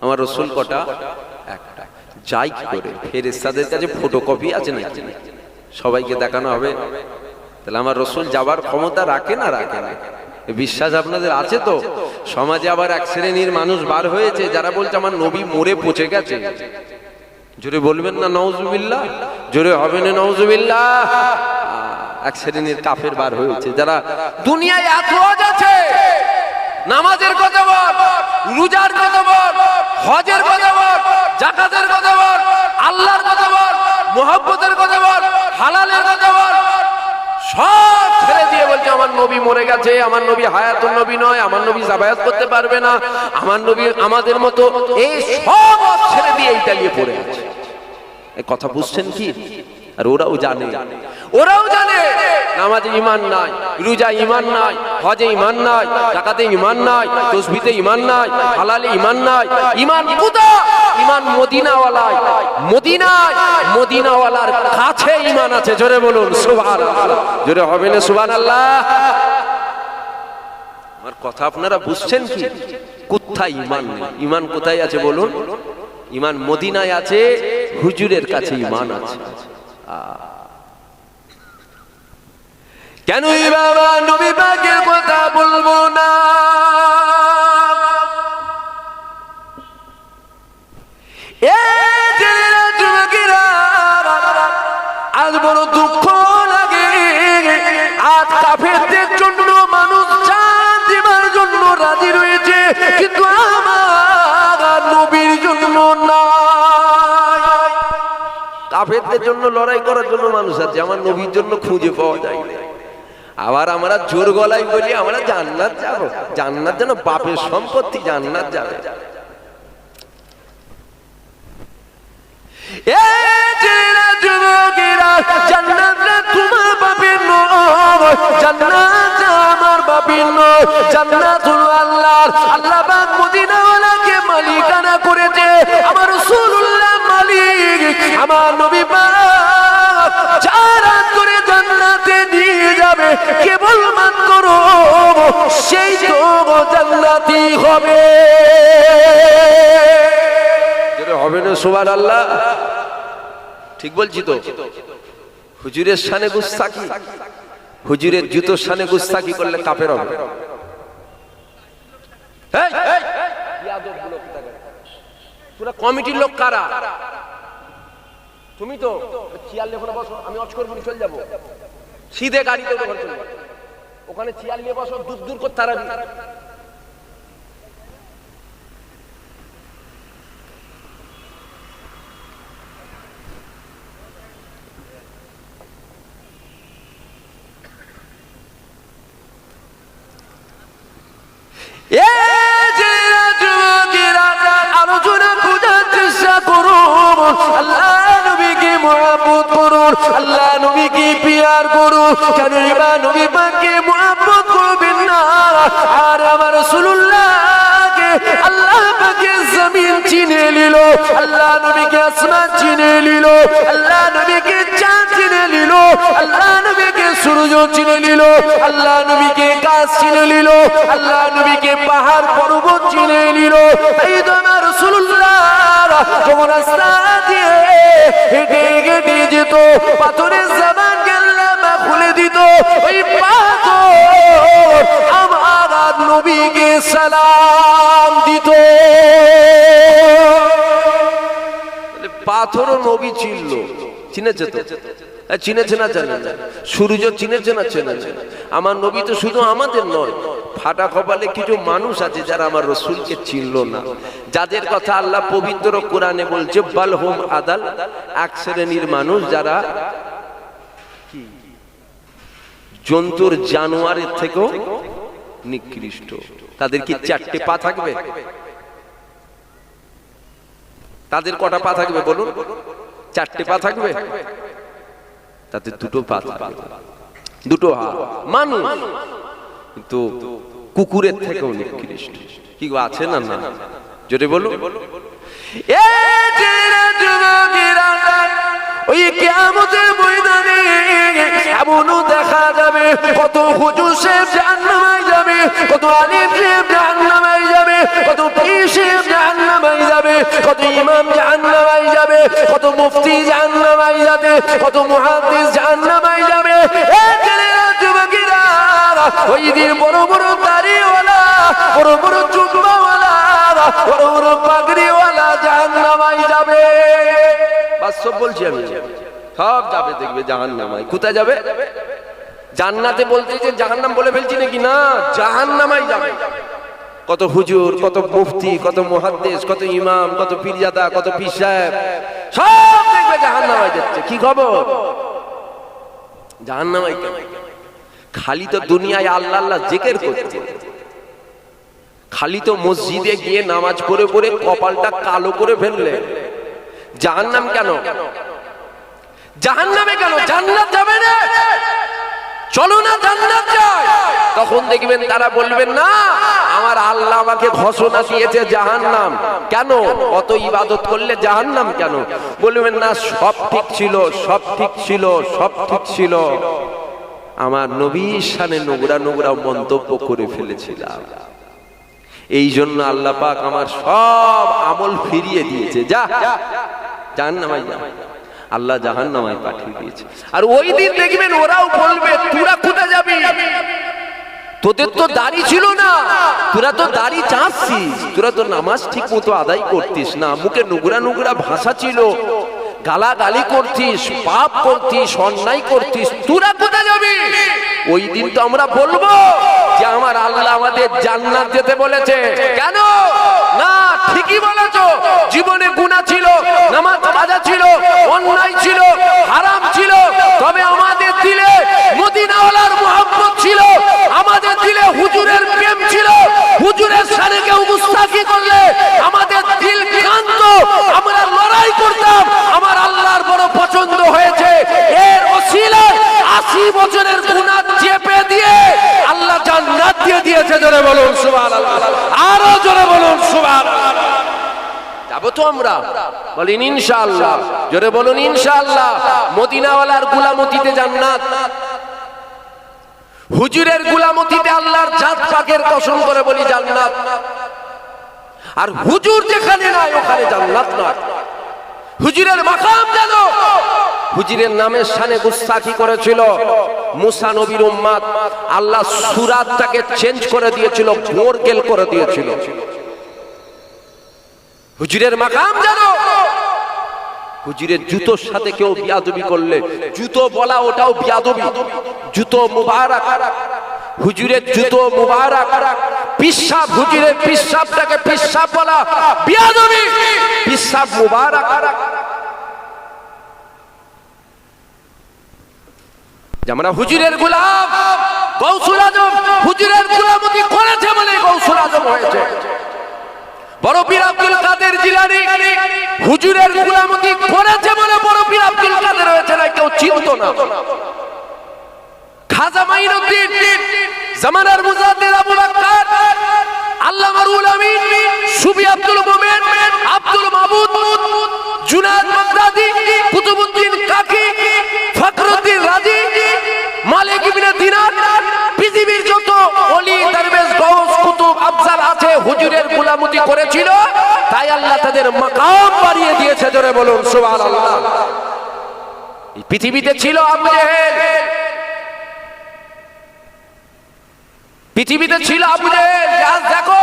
আমার রসুল কটা? একটা। যাই কি করে ফেরেশতাদের কাছে ফটোকপি আছে নাকি? সবাইকে দেখানো হবে? তাহলে আমার রসুল যাবার ক্ষমতা রাখে না রাখে না? বিশ্বাস আপনাদের আছে তো? সমাজে আবার এক শ্রেণীর মানুষ বার হয়েছে যারা বলছে আমার নবী মরে পচে গেছে। জোরে বলবেন না নাউজুবিল্লাহ? জোরে হবে না নাউজুবিল্লাহ? এক শ্রেণীর কাফের বার হয়েছে যারা দুনিয়ায় এত আছে, নামাজের কথা বল, রোজার কথা বল, হজের কথা বল, যাকাতের কথা বল, আল্লাহর কথা বল, মুহাব্বতের কথা বল, হালালের কথা বল, সব ছেড়ে দিয়ে বলছে আমার নবী মরে গেছে, আমার নবী হায়াতুন নবী নয়, আমার নবী যাবায়াত করতে পারবে না, আমার নবী আমাদের মতো, এই সব ছেড়ে দিয়ে ইতালিয়ে পড়ে আছে। এই কথা বুঝছেন কি? আর ওরাও জানে, ওরাও জানে নামাজে ঈমান নাই, রোজা ঈমান নাই, হজে ঈমান নাই, যাকাতে ঈমান নাই, তাসবিহে ঈমান নাই, হালালে ঈমান নাই। ঈমান কোথায়? ঈমান মদিনাওয়ালায়, মদিনাওয়ালার কাছে ঈমান আছে। জোরে বলুন সুবহানাল্লাহ। জোরে হবে না সুবহানাল্লাহ? আমার কথা আপনারা বুঝছেন কি? কোথায় ঈমান নেই? ঈমান কোথায় আছে বলুন? ঈমান মদিনায় আছে, হুজুরের কাছে ঈমান আছে। কেন বাবা নবী পাকের কথা বলবো না? আজ বড় দুঃখ লাগে, আজ কাফেরদের জন্য মানুষ জান দেবার জন্য রাজি রয়েছে, কিন্তু আমার নবীর জন্য না। কাফেরদের জন্য লড়াই করার জন্য মানুষ আছে, আমার নবীর জন্য খুঁজে পাওয়া যায় না। আবার আমরা জোর গলায় বলি আমরা জান্নাত যাব, জান্নাত যেন বাপের সম্পত্তি, জান্নাত যাবে। জান্নাত তোমার বাপের নয়, জান্নাত আমার বাপের নয়, জান্নাত হলো আল্লাহর। আল্লাহ পাক মদিনাওয়ালাকে মালিকানা করেছে, আমার রাসূলুল্লাহ মালিক, আমার নবী পাক যারা করে জান্নাতে নিয়ে যাবে কেবল মাত্র সেই তো জান্নাতি হবে। হবে না সুবহানাল্লাহ? ঠিক বলছি তো? হুজুরের শানে গুস্তাখি, হুজুরের জুতোর শানে গুস্তাখি করলে কাফের হবে। পুরো কমিটির লোক কারা? তুমি তো চেয়ার নিয়ে বসো, আমি অচ করবো, চলে যাবো সিধে গাড়িতে, ওখানে চেয়ার নিয়ে বসো, দূর দূর করে তারা আলোচনা বোঝার চেষ্টা করুন। আল্লাহ নবীকে মুহাব্বত করুন, আল্লাহ নবীকে পিয়ার করুন। কেন নবী পাককে মুহাব্বত করবেন না? আর আমার রাসূলুল্লাহকে আল্লাহ পাকে জমিন চিনে নিল, আল্লাহ নবীকে আসমান চিনে নিল, আল্লাহ নবীকে চাঁদ চিনে নিল, আল্লাহ নবীকে সূর্য চিনে নিল, আল্লাহ নবীকে গাছ চিনে নিল, আল্লাহ নবীকে পাহাড় পর্বত চিনে নিল। এই তো আমার রাসূলুল্লাহ যখন রাস্তা দিয়ে হেঁটে হেঁটে যেত, পাথরের জবান আল্লাহ খুলে দিত, ওই পাথর আমার নবীকে সালাম দিত। পাথরও নবী চিনল, চিনেছে তো? চিনেছে না জানেন? সূর্য চিনেছে না চেনেছে? আমার নবী তো শুধু আমাদের নয়, ফাটা কপালে কিছু মানুষ আছে যারা আমার রাসূলকে চিনল না, যাদের কথা আল্লাহ পবিত্র কোরআনে বলছে বালহুম আদাল, এক শ্রেণীর মানুষ যারা জন্তুর জানোয়ারের থেকেও নিকৃষ্ট। তাদের কি চারটে পা থাকবে? তাদের কটা পা থাকবে বলুন? চারটে পা থাকবে? তাতে দুটো পা থাকবে, দুটো হাত। মানুষ কিন্তু কুকুরের থেকেও নিকৃষ্ট। কি আছে না? না জোরে বলুন। ওই কিয়ামতের ময়দানে এমনও দেখা যাবে কত হুজুর সাহেব জাহান্নামে যাবে, কত আলিম সাহেব জাহান্নামে যাবে, কত পীর সাহেব জাহান্নামে যাবে, কত ইমাম জাহান্নামে যাবে, কত মুফতি জাহান্নামে যাবে, কত মুহাদ্দিস জাহান্নামে যাবে। এই ছেলেরা যুবকেরা, ওই দিন বড় বড় দাড়িওয়ালা, বড় বড় জুব্বাওয়ালা, বড় বড় পাগড়িওয়ালা জাহান্নামে যাবে। বাস্তব বলছি আমি, সব যাবে দেখবে জাহান্নামে। কোথায় যাবে? জান্নাতে বলতে যে জাহান্নাম বলে ফেলছি নাকি? না, জাহান্নামে যাবে। কত হুজুর, কত মুফতি, কত মুহাদ্দিস, কত ইমাম, কত পীরজাদা, কত পীর সাহেব, সব দেখবে জাহান্নামে যাচ্ছে। কি খবর? জাহান্নামে খালি তো দুনিয়ায় আল্লাহ আল্লাহ জিকির করছে, খালি তো মসজিদে গিয়ে নামাজ পড়ে পড়ে কপালটা কালো করে ফেললে। জাহান্নাম কেন? জাহান্নামে কেন? জান্নাত যাবে না, চলো না জান্নাত যাই। তখন দেখবেন তারা বলবেন না, আমার আল্লাহ আমাকে ঘোষণা দিয়েছে জাহান্নাম। কেন? অত ইবাদত করলে জাহান্নাম কেন? বলবেন না, সব ঠিক ছিল, সব ঠিক ছিল, সব ঠিক ছিল, আমার নবীর শানে নোংরা নোংরা মন্তব্য করে ফেলেছিলাম, এই জন্য আল্লাহ পাক আমার সব আমল ফিরিয়ে দিয়েছে, যা জাহান্নামে যা। আল্লাহ জাহান্নামে পাঠিয়ে দিয়েছে। আর ওই দিন দেখবেন ওরাও বলবে, তোরা কোথায় যাবি? তোদের তো দাড়ি ছিল না, তোরা তো দাড়ি চাচ্ছিস, তোরা তো নামাজ ঠিক মতো আদায় করতিস না, মুখে নোংরা নোংরা ভাষা ছিল, গালাগালি করতিস, পাপ করতিস, অন্যায় করতিস, তোরা কোথায় যাবি? ওই দিন তো আমরা বলবো যে আমার আল্লাহ আমাদের জান্নাত যেতে বলেছে। কেন? না, ঠিকই বলেছো, জীবনে গুনাহ ছিল, নামাজ কাজা ছিল, অন্যায় ছিল, হারাম ছিল, তবে আমাদের দিলে মদিনাওয়ালার মুহাব্বত ছিল, আমাদের দিলে হুজুরের প্রেম ছিল। হুজুরের সাথে কেউ মুস্তাকি করলে আমাদের দিল কাঁদত, আমরা লড়াই করতাম, আমার আল্লাহর বড় পছন্দ হয়েছে। এর ওসিলায় 80 বছরের গুনাহ চেপে দিয়ে আল্লাহ জান্নাত দিয়ে দিয়েছে। জোরে বলুন সুবহানাল্লাহ, আরো জোরে বলুন সুবহানাল্লাহ। যাবো তো আমরা? বলেন ইনশাআল্লাহ। জোরে বলুন ইনশাআল্লাহ। মদিনাওয়ালার গোলামতিতে জান্নাত, হুজুরের গোলামতিতে আল্লাহর জাত পাকের কসম করে বলি জান্নাত। আর হুজুর যেখানে নাই ওখানে জান্নাত নয়। হুজুরের মাকাম যেন, হুজুরের নামের শানে গুস্তাখি করেছিল মুসা নবীর উম্মত, আল্লাহ সুরাতটাকে চেঞ্জ করে দিয়েছিল, মোরগেল করে দিয়েছিল। হুজুরের মাকাম যেন, হুজুরের জুতোর সাথে কেউ বিয়াদবি করলে, জুতো বলা ওটাও বিয়াদবি, জুতো মুবারক, হুজুরের জুতো মুবারক, পিশাব, হুজুরের পিশাবটাকে পিশাব বলা বিয়াদবি, পিশাব মুবারক। আমরা হুজুরের গোলাম, গৌসুল আজম হুজুরের গোলামতি করেছে বলে গৌসুল আজম হয়েছে। বড় পীর আব্দুল কাদের জিলানী হুজুরের গোলামতি করেছে বলে বড় পীর আব্দুল কাদের হয়েছে, না কেউ চিনত না। খাজা মাইনুদ্দিন, জামানার মুজাদ্দিদ আবু বকর, আল্লামা রুহুল আমিন, সুফি আব্দুল মোমেন, আব্দুল মাবুদ, জুনায়েদ বাগদাদি, কুতুবউদ্দিন কাকি, ফখরুদ্দিন রাজি, মালিক ইবনে দিনার, পৃথিবীর যত ওলি, দরবেশ, গৌস, কুতুব, আফজাল আছে হুজুরের গোলামতি করেছিল, তাই আল্লাহ তাদের মাকাম বাড়িয়ে দিয়েছে। জোরে বলুন সুবহানাল্লাহ। এই পৃথিবীতে ছিল আবু জেহেল, পৃথিবীতে ছিল আবু জেহেল। আজ দেখো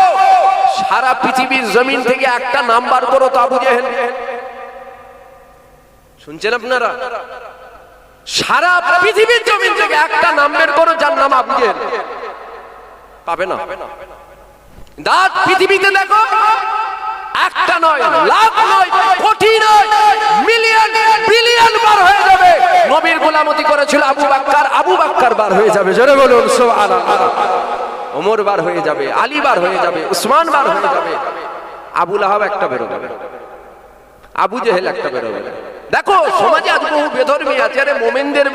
সারা পৃথিবীর জমিন থেকে একটা নাম্বার করো তো আবু জেহেল। শুনছেন আপনারা? সারা পৃথিবীর জমিন থেকে একটা নাম বের করো যার নাম আবু জেহেল, পাবে না। দাঁত পৃথিবীতে দেখো, একটা নয়, লাখ নয়, কোটি নয়, মিলিয়ন বিলিয়ন বার হয়ে যাবে। নবীর গোলামতি করেছিল আবু বকর, আবু বকর বার হয়ে যাবে। জোরে বলুন সুবহানাল্লাহ। ওমর বার হয়ে যাবে, আলী বার হয়ে যাবে, উসমান বার হয়ে যাবে, আবু লাহাব একটা বের হবে, আবু জেহেল একটা বের হবে। দেখো সমাজে আজ বহু বেধর্মী আছে, আরে মোমেনদের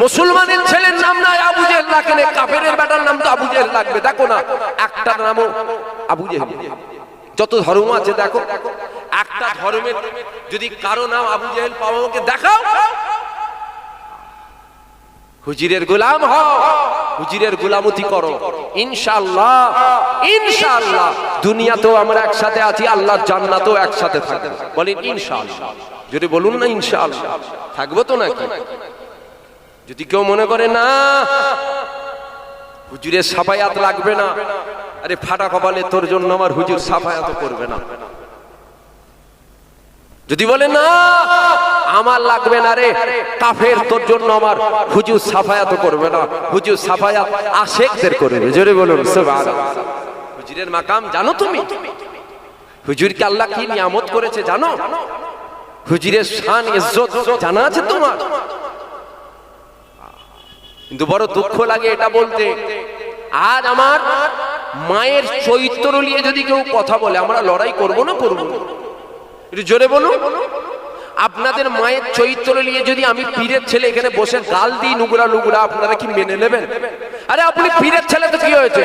মুসলমানের ছেলের নাম নাই আবু জেহেল রাখেন, কাফেরের বেটার নাম তো আবু জেহেল লাগবে। দেখো না একটা নামও আবু জেহেল। যত ধর্ম আছে দেখো, একটা ধর্মের যদি কারো নাম আবু জেহেল পাও আমাকে দেখাও। হুজুরের গোলাম হও, হুজুরের গোলামতি করো, ইনশাআল্লাহ ইনশাআল্লাহ দুনিয়াতেও আমরা একসাথে আছি, আল্লাহর জান্নাতেও একসাথে থাকবো। বলেন ইনশাআল্লাহ, যদি বলুন না ইনশাআল্লাহ, থাকবো তো নাকি? যদি কেউ মনে করে না হুজুরের সাফায়াত লাগবে না, আরে ফাটা কপালে তোর জন্য আমার হুজুর সাফায়াত করবে না। যদি বলে না আমার লাগবে না রে কাফের, তোর জন্য আমার হুজুর সাফায়াত করবে না, হুজুর সাফায়াত আশেকদের করবে। জোরে বলুন সুবহানাল্লাহ। হুজুরের মাকাম জানো তুমি? হুজুরকে আল্লাহ কি নিয়ামত করেছে জানো? হুজুরের শান ইজ্জত জানা আছে তোমার? কিন্তু বড় দুঃখ লাগে এটা বলতে, আজ আমার মায়ের চরিত্র নিয়ে যদি কেউ কথা বলে, আমরা লড়াই করব না করব না? একটু জোরে বলুন। আপনাদের মায়ের চরিত্র নিয়ে যদি আমি পীরের ছেলে এখানে বসে গাল দিই নুগুরা নুগুরা, আপনারা কি মেনে নেবেন? আরে আপনি পীরের ছেলে তো কি হয়েছে?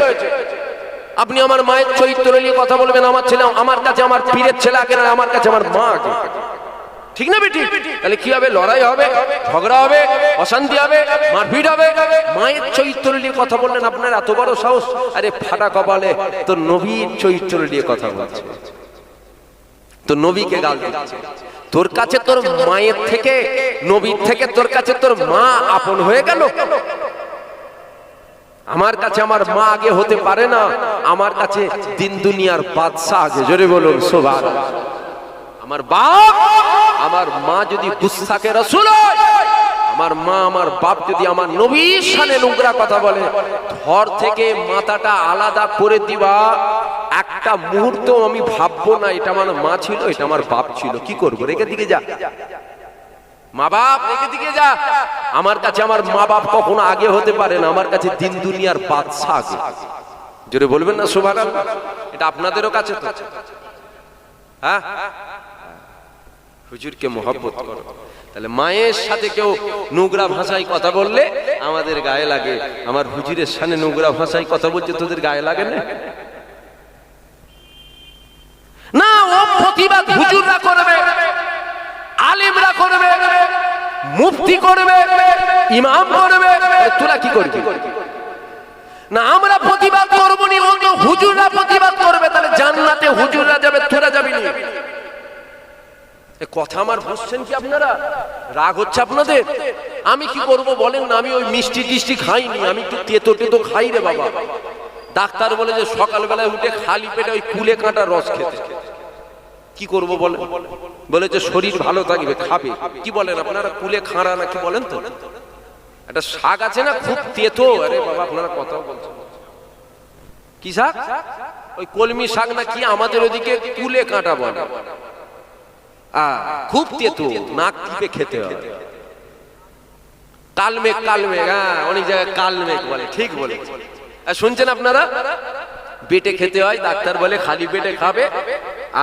আপনি আমার মায়ের চরিত্র নিয়ে কথা বলবেন, আমার ছেলে আমার কাছে আমার পীরের ছেলে আগে না, আমার কাছে আমার মা আগে, ঠিক না বেটি? তাহলে কি হবে? লড়াই হবে, ঝগড়া হবে, অশান্তি হবে, মারপিট হবে। মায়ের চরিত্র নিয়ে কথা বললেন, আপনার এত বড় সাহস? আরে ফাটা কপালে তো নবীর চরিত্র নিয়ে কথা বলছে, তো নবীকে গাল দিচ্ছে। তোর কাছে তোর মায়ের থেকে, নবীর থেকে তোর কাছে তোর মা আপন হয়ে গেল। আমার কাছে আমার মা আগে হতে পারে না, আমার কাছে দিন দুনিয়ার বাদশা আগে। জোরে বলুন সুবহানাল্লাহ। আমার বাপ আমার মা যদি গুস্তাখে রাসূল হয়, আমার মা আমার বাপ যদি আমার নবীর শানে নোংরা কথা বলে, ধর থেকে মাথাটা আলাদা করে দিবা। একটা মুহূর্ত আমি ভাববো না এটা আমার মা ছিল, এটা আমার বাপ ছিল। কি করবো? রেখে দিকে যা, মা বাপ রেখে দিকে যা। আমার কাছে আমার মা বাপ কখনো আগে হতে পারে না, আমার কাছে দিন দুনিয়ার বাদশা আগে। জোরে বলবেন না সুবহানাল্লাহ। এটা আপনাদেরও কাছে তো, হ্যাঁ? হুজুরকে মহব্বত করো। তাহলে মায়ের সাথে কেউ নোংরা ভাষায় কথা বললে আমাদের গায়ে লাগে, আমার হুজুরের সামনে নোংরা ভাষায় কথা বলছে তোদের গায়ে লাগে না? না, ও প্রতিবাদ হুজুররা করবে, আলেমরা করবে, মুফতি করবে, ইমাম করবে, তোরা কি করবি? না আমরা প্রতিবাদ করবো নি, ও তো হুজুররা প্রতিবাদ করবে। তাহলে জান্নাতে হুজুররা যাবে, তোরা যাবি না। কথা আমার বুঝছেন কি আপনারা? রাগ হচ্ছে আপনাদের? আমি কি করব বলেন না? আমি ওই মিষ্টি টিষ্টি খাইনি, আমি একটু তেতো টেতো খাই রে বাবা। ডাক্তার বলে যে সকালবেলায় উঠে খালি পেটে ওই কুলে কাঁটা রস খেতে। কি করব বলেন? বলে যে শরীর ভালো থাকবে, খাবে। কি বলেন আপনারা? কুলে খাঁড়া না কি বলেন তো? একটা শাক আছে না খুব তেতো, আরে বাবা আপনারা কথাও বলছেন। কি শাক? ওই কলমি শাক না কি, আমাদের ওদিকে কুলে কাঁটা বলে। খুব তেতো, নাক টিপে খেতে হবে। কালমেঘ, কালমেঘ, হ্যাঁ অনেক জায়গায় কালমেঘ বলে, ঠিক বলে। শুনছেন আপনারা? পেটে খেতে হয়, ডাক্তার বলে খালি পেটে খাবে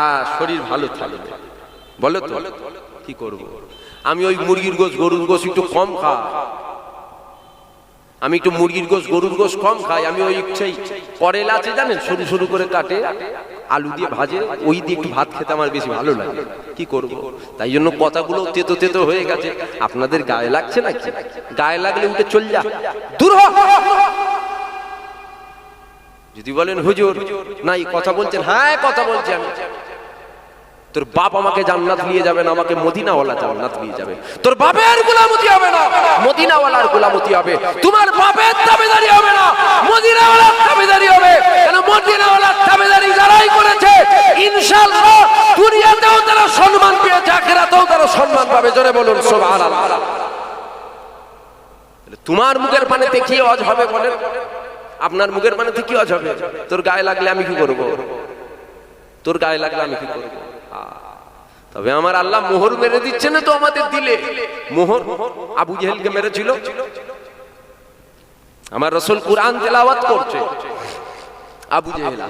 আর শরীর ভালো থাকবে। বলো তো কি করব? আমি ওই মুরগির গোশ গরুর গোশ একটু কম খাই, আমি একটু মুরগির গোশ গরুর গোশ কম খাই। আমি ওই সেই করেলা আছে জানেন, সরু সরু করে কাটে আলু দিয়ে ভাজে, ওই দিয়ে একটু ভাত খেতে আমার বেশি ভালো লাগে। কি করব? তাই জন্য কথাগুলো তেতো তেতো হয়ে গেছে। আপনাদের গায়ে লাগছে নাকি? গায়ে লাগলে উঠে চল যা, দূর হ। যদি বলেন হুজুর নাই কথা বলছেন, হ্যাঁ কথা বলছি আমি। তোর বাপ আমাকে জান্নাত নিয়ে যাবে না, আমাকে মদিনাওয়ালা জান্নাত নিয়ে যাবে। তোর বাপের গোলামতি হবে না, মদিনাওয়ালার গোলামতি হবে। তোমার বাপের তাবেদারি হবে না, মদিনাওয়ালার তাবেদারি হবে। কারণ মদিনাওয়ালার তাবেদারি যারাই করেছে ইনশাআল্লাহ দুনিয়াতেও তারা সম্মান পেয়েছে, আখিরাতেও তারা সম্মান পাবে। জোরে বলুন সুবহানাল্লাহ। তোমার মুখের পানিতে কি ওয়াজ হবে বলেন? আপনার মুখের পানিতে কি ওয়াজ হবে? তোর গায়ে লাগলে আমি কি করব? তোর গায়ে লাগলে আমি কি করব? তবে আমার আল্লাহ মোহর মেরে দিচ্ছে না তো আমাদের দিলে। মোহর আবু জেহেলকে মেরেছিল। আমার রাসূল কুরআন তেলাওয়াত করছে, আবু জেহেল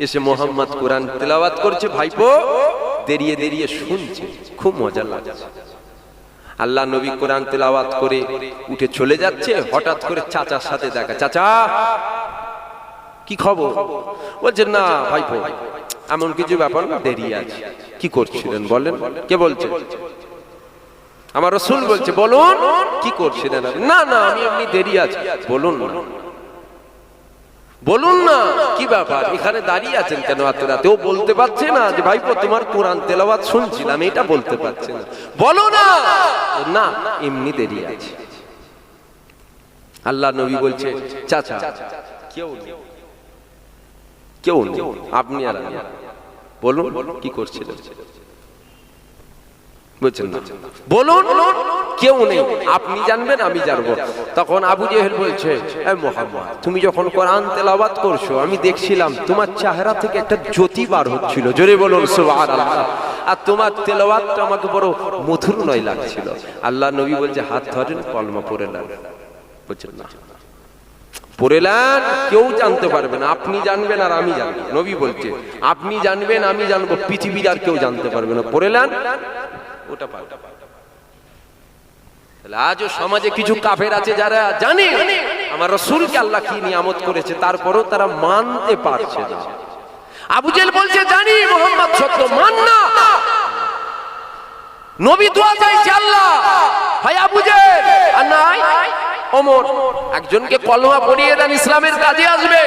এসে মোহাম্মদ কুরআন তেলাওয়াত করছে, ভাইপো দেরিয়ে দেরিয়ে শুনছে, খুব মজা লাগছে। আল্লাহ নবী কোরআন তেলাওয়াত করে উঠে চলে যাচ্ছে, হঠাৎ করে চাচার সাথে দেখা। চাচা কি খবর? বলছেন না ভাইপো এমন কিছু ব্যাপার না, দেরি আছে। কি করছিলেন বলেন? কে বলছে? আমার রাসূল বলছে বলুন কি করছিলেন? না না আমি এমনি দেরি আছে। বলুন না, বলুন না কি ব্যাপার, এখানে দাঁড়িয়ে আছেন কেন এত রাতে? ও বলতে পারছে না যে ভাইপো তোমার কোরআন তেলাওয়াত শুনছিলাম, এটা বলতে পারছে না। বলো না, না এমনি দেরি আছে। আল্লাহ নবী বলছে চাচা কেউ নেই, কেউ নেই, আপনি আর আমি, বলুন কি করছিলেন? বলছেন না, বলুন কেউ নেই, আপনি জানবেন আমি জানবো। তখন আবু জেহেল বলছে এ মুহাম্মদ, তুমি যখন কোরআন তেলাওয়াত করছো আমি দেখছিলাম তোমার চেহারা থেকে একটা জ্যোতি বার হচ্ছিল, জোরে বলুন সুবহানাল্লাহ, আর তোমার তেলাওয়াতটা আমাকে বড় মধুর নয় লাগছিল। আল্লাহ নবী বলছে হাত ধরেন, কলমা পড়ে নেন। বলছেন না, পড়ে নেন, কেউ জানতে পারবে না, আপনি জানবেন আর আমি জানবো। নবী বলছে আপনি জানবেন আমি জানবো, পৃথিবীর আর কেউ জানতে পারবে না, পড়ে নেন। ওটা পাল্টা। আজও সমাজে কিছু কাফের আছে যারা জানে আমার রাসূলকে আল্লাহ কি নিয়ামত করেছে, তারপরেও তারা মানতে পারছে না। আবু জেহেল বলছে জানি মুহাম্মদ সত্য, মান না। নবী দোয়া চাইছে আল্লাহ, ভাই আবু জেহেল আর নাই ওমর, একজনকে কলমা পড়িয়ে দেন, ইসলামের কাজে আসবে।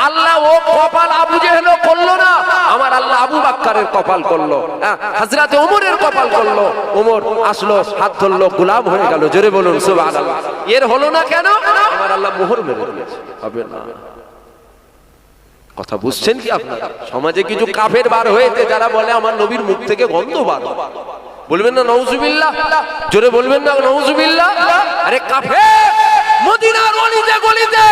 আল্লাহ ও কপাল আবু জেহেলও করলো না, আমার আল্লাহ আবু বাক্কারের কপাল করলো, হযরতে ওমরের কপাল করলো। ওমর আসলো, হাত ধরলো, গোলাম হয়ে গেল, জোরে বলুন সুবহানাল্লাহ। এর হলো না কেন? আমার আল্লাহ মোহর মেরে দিয়েছে, হবে না। কথা বুঝছেন কি আপনারা? সমাজে কিছু কাফের বার হয়েছে যারা বলে আমার নবীর মুখ থেকে গন্ধ বার, বলবেন না নাউজুবিল্লাহ, জোরে বলবেন না নাউজুবিল্লাহ। আরে কাফের মদিনার অলিতে গলিতে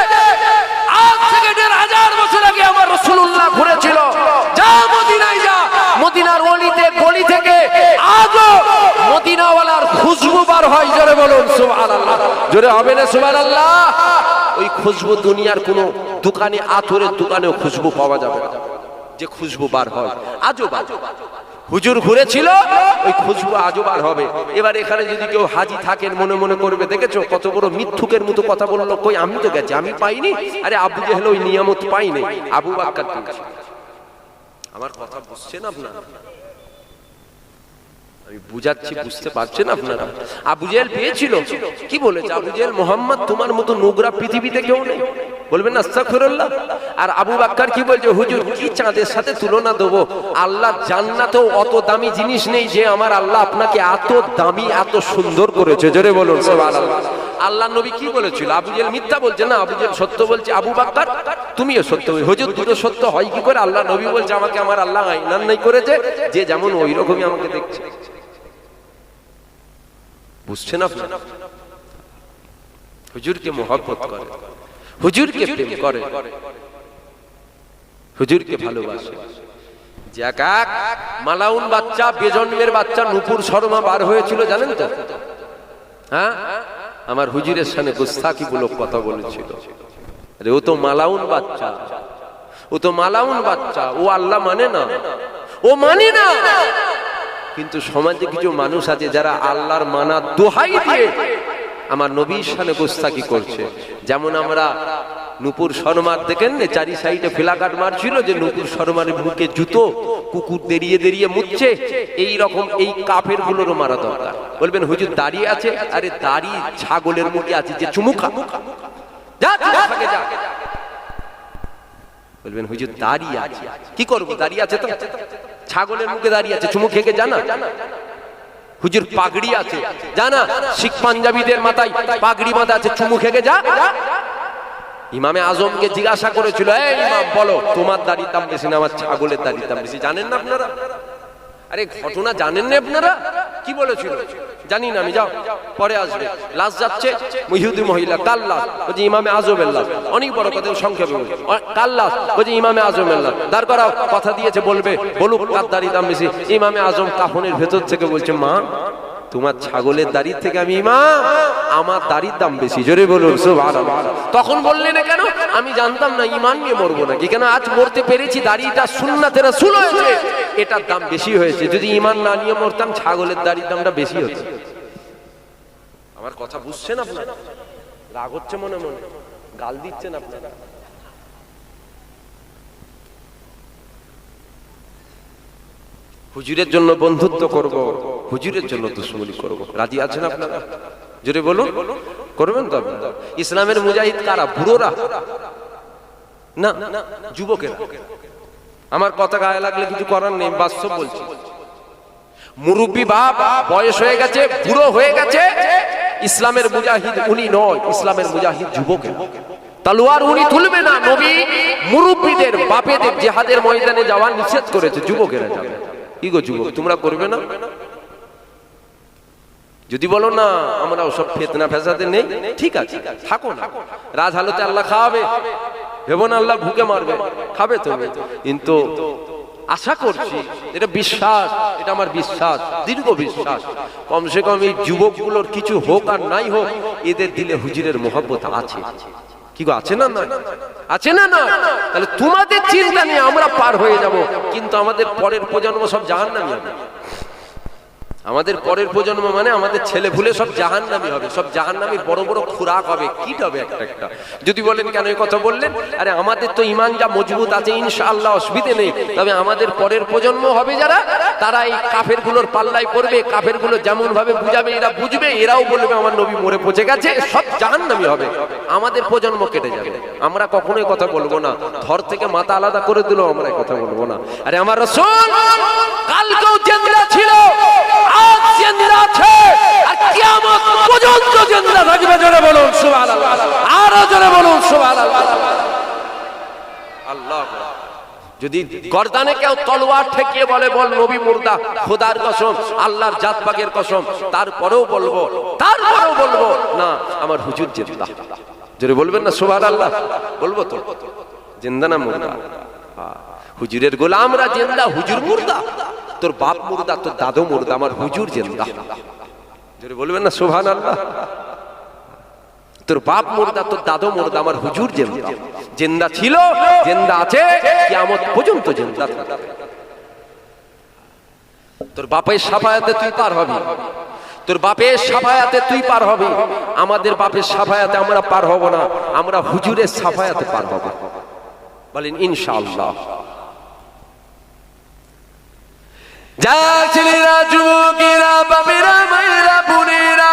আজ থেকে ১৫০০ বছর আগে আমার রাসূলুল্লাহ ঘুরেছিল। যা মদিনায় যা, মদিনার অলিতে গলি থেকে আজও মদিনাওয়ালার খুশবু বার হয়, জোরে বলুন সুবহানাল্লাহ, জোরে হবে না সুবহানাল্লাহ। ওই খুশবু দুনিয়ার কোনো দোকানে, আতরের দোকানেও খুশবু পাওয়া যাবে না, যে খুশবু বার হয় আজও বার। হুজুর ঘুরেছিল, ওই খুশবু আজও বার হবে। এবার এখানে যদি কেউ হাজি থাকেন মনে মনে করবে দেখেছো কত বড় মিথ্যুকের মতো কথা বললো, কই আমি তো গেছি, আমি পাইনি। আরে আবু জেহেল ওই নিয়ামত পাইনি, আবু বাক্কার পেয়েছে। আমার কথা বুঝছেন আপনারা? আমি বুঝাচ্ছি, বুঝতে পারছেন আপনারা? আবু জেহেল পেয়েছিল, কি বলেছে আবু জেহেল? মুহাম্মদ তোমার মতো নোংরা পৃথিবীতে কেউ নেই, বলবেন আস্তাগফিরুল্লাহ। আর আবু বাক্কার কি বলছে? হুজুর কি চাঁদের সাথে তুলনা দেবো, আল্লাহ জান্নাতেও অত দামি জিনিস নেই যে আমার আল্লাহ আপনাকে এত দামি এত সুন্দর করেছে, জোরে বলুন সুবহানাল্লাহ। আল্লাহ নবী কি বলেছিল? আবু জেহেল মিথ্যা বলছে না, আবু জেহেল সত্য বলছে। আবু বাক্কার তুমিও সত্য, হুজুর দুটো সত্য হয় কি করে? আল্লাহ নবী বলছে আমাকে আমার আল্লাহ আইনান নাই করেছে, যে যেমন ওই রকমই আমাকে দেখছে। বুঝছেন আপনারা? হুজুরকে মহব্বত করে, হুজুরকে প্রেম করে, হুজুরকে ভালোবাসে। যে এক মালাউন বাচ্চা, বেজন্মের বাচ্চা নূপুর শর্মা বার হয়েছিল জানেন তো? হ্যাঁ, আমার হুজুরের সামনে গুস্তাখি মূলক কথা বলেছিল। আরে ও তো মালাউন বাচ্চা, ও তো মালাউন বাচ্চা, ও আল্লাহ মানে না, ও মানে না। কিন্তু সমাজে কিছু মানুষ আছে যারা আল্লাহর মানা দোহাই দিয়ে আমার নবীর সামনে গোস্তাকি করছে। যেমন আমরা নূপুর শর্মার দেখেন চারি সাইডে ফেলাকাট মারছিল, যে নূপুর শর্মার বুকে জুতো, কুকুর দেরিয়ে দেরিয়ে মুচ্ছে, এই রকম এই কাফের গুলোরও মারা দরকার। বলবেন হুজুর দাঁড়িয়ে আছে, আরে দাড়ি ছাগলের মুখে আছে, যে চুমুখা যা যা। বলবেন হুজুর দাঁড়িয়ে আছে, কি করবো? দাঁড়িয়ে আছে তো, ছাগলের মুখে দাঁড়িয়ে আছে, চুমু খেয়ে জানা। হুজুর পাগড়ি আছে, জানা? শিখ পাঞ্জাবিদের মাথায় পাগড়ি বাঁধা আছে, চুমু খেয়ে যা। ইমামে আজমকে জিজ্ঞাসা করেছিল, এই ইমাম বলো তোমার দাড়ির দাম বেশি না আমার ছাগলের দাড়ির দাম বেশি? জানেন না আপনারা? আরে ঘটনা জানেন না আপনারা? কি বলেছিল? জানি না আমি, যাও পরে আসবে। লাশ যাচ্ছে, ইহুদি মহিলা, কাল লাশ, বলছে ইমামে আজমের লাশ। অনেক বড় কথা সংক্ষেপে বলছে, কাল লাশ, বলছে ইমামে আজমের লাশ। দাঁড় করাও, কথা দিয়েছে বলবে, বলুক কার দাড়ির দাম বেশি। ইমামে আজম কাফনের ভেতর থেকে বলছে, মা তোমার ছাগলের দাড়ির থেকে আমি ইমাম, আমার দাড়ির দাম বেশি, জোরে বলুন সুবহানাল্লাহ। তখন বললে না কেন? আমি জানতাম না ইমান নিয়ে মরবো নাকি, কেন আজ মরতে পেরেছি, দাড়িটা সুন্নাতে রাসূল হয়েছে, এটার দাম বেশি হয়েছে। যদি ইমান না নিয়ে মরতাম ছাগলের দাড়ির দামটা বেশি হতো। আমার কথা বুঝছেন আপনারা? রাগ হচ্ছে মনে মনে, গাল দিচ্ছেন আপনারা। হুজুরের জন্য বন্ধুত্ব করব, হুজুরের জন্য দুশমনি করব। রাজি আছেন আপনারা? জোরে বলুন, করবেন তো? ইসলামের মুজাহিদ কারা? বুড়োরা না, যুবকেরা। আমার কথা গায়ে লাগলে কিছু করার নেই, বাস্তব বলছি। মুরব্বী বাপ, বয়স হয়ে গেছে, বুড়ো হয়ে গেছে, ইসলামের মুজাহিদ উনি নয়, ইসলামের মুজাহিদ যুবক। তলোয়ার উনি তুলবে না। নবী মুরব্বীদের, বাপেদের জিহাদের ময়দানে যাওয়া নিষেধ করেছে, যুবকেরা যাবে। কি গো যুবক, তোমরা করবে না? যদি বলো না আমরা ওসব ফিতনা ফেসাদে নেই, ঠিক আছে, থাকো না। রাজ হালতে আল্লাহ খাওয়াবে, ভেবো না আল্লাহ ভুকে মারবে, খাবে তুমি। কিন্তু আশা করছি, এটা বিশ্বাস, এটা আমার বিশ্বাস, দীর্ঘ বিশ্বাস, কমসে কম এই যুবকগুলোর কিছু হোক আর নাই হোক, এদের দিলে হুজুরের মহব্বত আছে। কি গো, আছে না? না আছে না? না। তাহলে তোমাদের চিন্তা নিয়ে আমরা পার হয়ে যাব, কিন্তু আমাদের পরের প্রজন্ম সব জাহান্নামী হবে। আমাদের পরের প্রজন্ম মানে আমাদের ছেলে ভুলে সব জাহান্নামী হবে, সব জাহান্নামী বড় বড় খুরাক হবে, কিট হবে একটা একটা। যদি বলেন কেন এই কথা বললেন? আরে আমাদের তো ঈমান যা মজবুত আছে, ইনশাআল্লাহ অসুবিধে নেই। তবে আমাদের পরের প্রজন্ম হবে যারা, তারা এই কাফেরগুলোর পাল্লায় পড়বে। কাফেরগুলো যেমন ভাবে বুঝাবে এরা বুঝবে, এরাও বলবে আমার নবী মরে পচে গেছে, সব জাহান্নামী হবে। আমাদের প্রজন্ম কেটে যাবে, আমরা কখনোই কথা বলবো না। ধর থেকে মাথা আলাদা করে দিলেও আমরা কথা বলবো না। আরে আমার রাসূল কালকেও জিন্দা ছিল, আজ জিন্দা আছে, আর কিয়ামত পর্যন্ত জিন্দা থাকবে। জোরে বলুন সুবহানাল্লাহ, আরো জোরে বলুন সুবহানাল্লাহ। আল্লাহ, যদি গর্দানে কেউ তলোয়ার ঠেকিয়ে বলে বল নবী মুর্দা, খোদার কসম, আল্লাহর জাত পাকের কসম, তারপরেও বলবো না আমার হুজুর জিন্দা। জোরে বলবেন না সুবহানাল্লাহ? বলবো তো, জিন্দা না মুর্দা? হুজুরের গোলামরা জিন্দা, হুজুর মুর্দা। তোর বাপ মুর্দা, তোর দাদু মুর্দা, আমার হুজুর জিন্দা। জোরে বলবেন না সুবহানাল্লাহ? তোর বাপ মুর্দা, তোর দাদু মুর্দা, আমার হুজুর জিন্দা। জিন্দা ছিল, জিন্দা আছে, কিয়ামত পর্যন্ত জিন্দা থাকবে। তোর বাপের শাফায়াতে তুই পার হবি, তোর বাপের শাফায়াতে তুই পার হবি। আমাদের বাপের শাফায়াতে আমরা পার হব না, আমরা হুজুরের শাফায়াতে পার হব। বলেন ইনশাআল্লাহ। যা ছেলেরা, যুবকেরা, বাপেরা, মায়েরা, বোনেরা,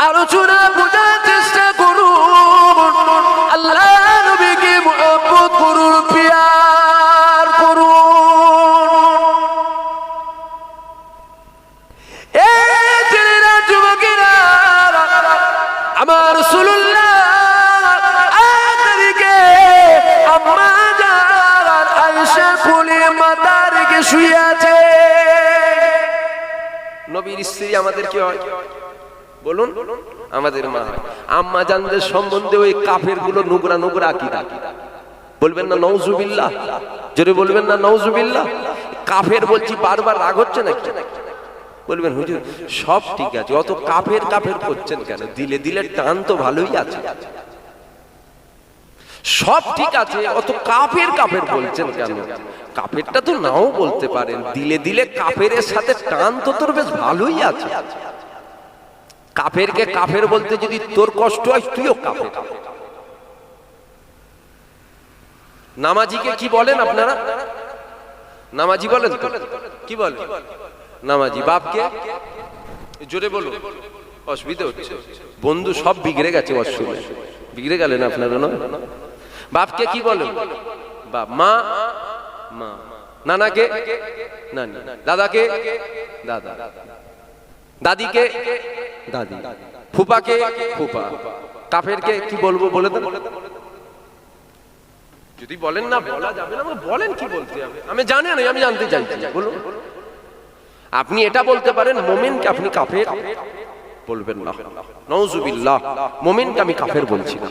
আলোচনা বোঝার চেষ্টা করুন। আল্লাহ নবীকে মুহাব্বত করুন, পিয়ার করুন। এই ছেলেরা, যুবকেরা, আমার রাসূলুল্লাহ আতারিকে আম্মা জান আয়েশা কোলে মাথা রেখে শুয়ে আছে। নবীর স্ত্রী আমাদের কি হয় বলুন? আমাদের মা। আম্মা জানদের সম্বন্ধে ওই কাফের গুলো নোংরা নোংরা আকীদা। বলবেন না নাউজুবিল্লাহ? জোরে বলবেন না নাউজুবিল্লাহ? কাফের বলছি বারবার, রাগ হচ্ছে নাকি? বলবেন হুজুর সব ঠিক আছে, অত কাফের কাফের করছেন কেন? দিলে দিলে টান তো ভালোই আছে, সব ঠিক আছে, অত কাফের কাফের বলছেন কেন? কাফেরটা তো নাও বলতে পারেন, দিলে দিলে কাফের সাথে টান তো তোর বেশ ভালোই আছে। কাফেরকে কাফের বলতে যদি তোর কষ্ট হয়, তুইও কাফের। নামাজিকে কি বলেন আপনারা? নামাজি বলেন তো? কি বলেন নামাজি? বাপকে জোরে বলুন, অসুবিধা হচ্ছে। বন্ধু সব বিগড়ে গেছে, অসুবিধা বিগড়ে গেলেন আপনারা নয়? বাপকে কি বলেন? বাপ। মা, মা। নানাকে নানি, দাদাকে দাদা, দাদিকে দাদি, ফুপাকে ফুপা। কাফেরকে কি বলবো বলে দেন? যদি বলেন না বলা যাবে না, বলেন কি বলতে হবে? আমি জানি না, আমি জানতে চাইছি, বলুন। আপনি এটা বলতে পারেন মুমিনকে আপনি কাফের বলবেন না, নাউজুবিল্লাহ, মুমিনকে আমি কাফের বলছি না।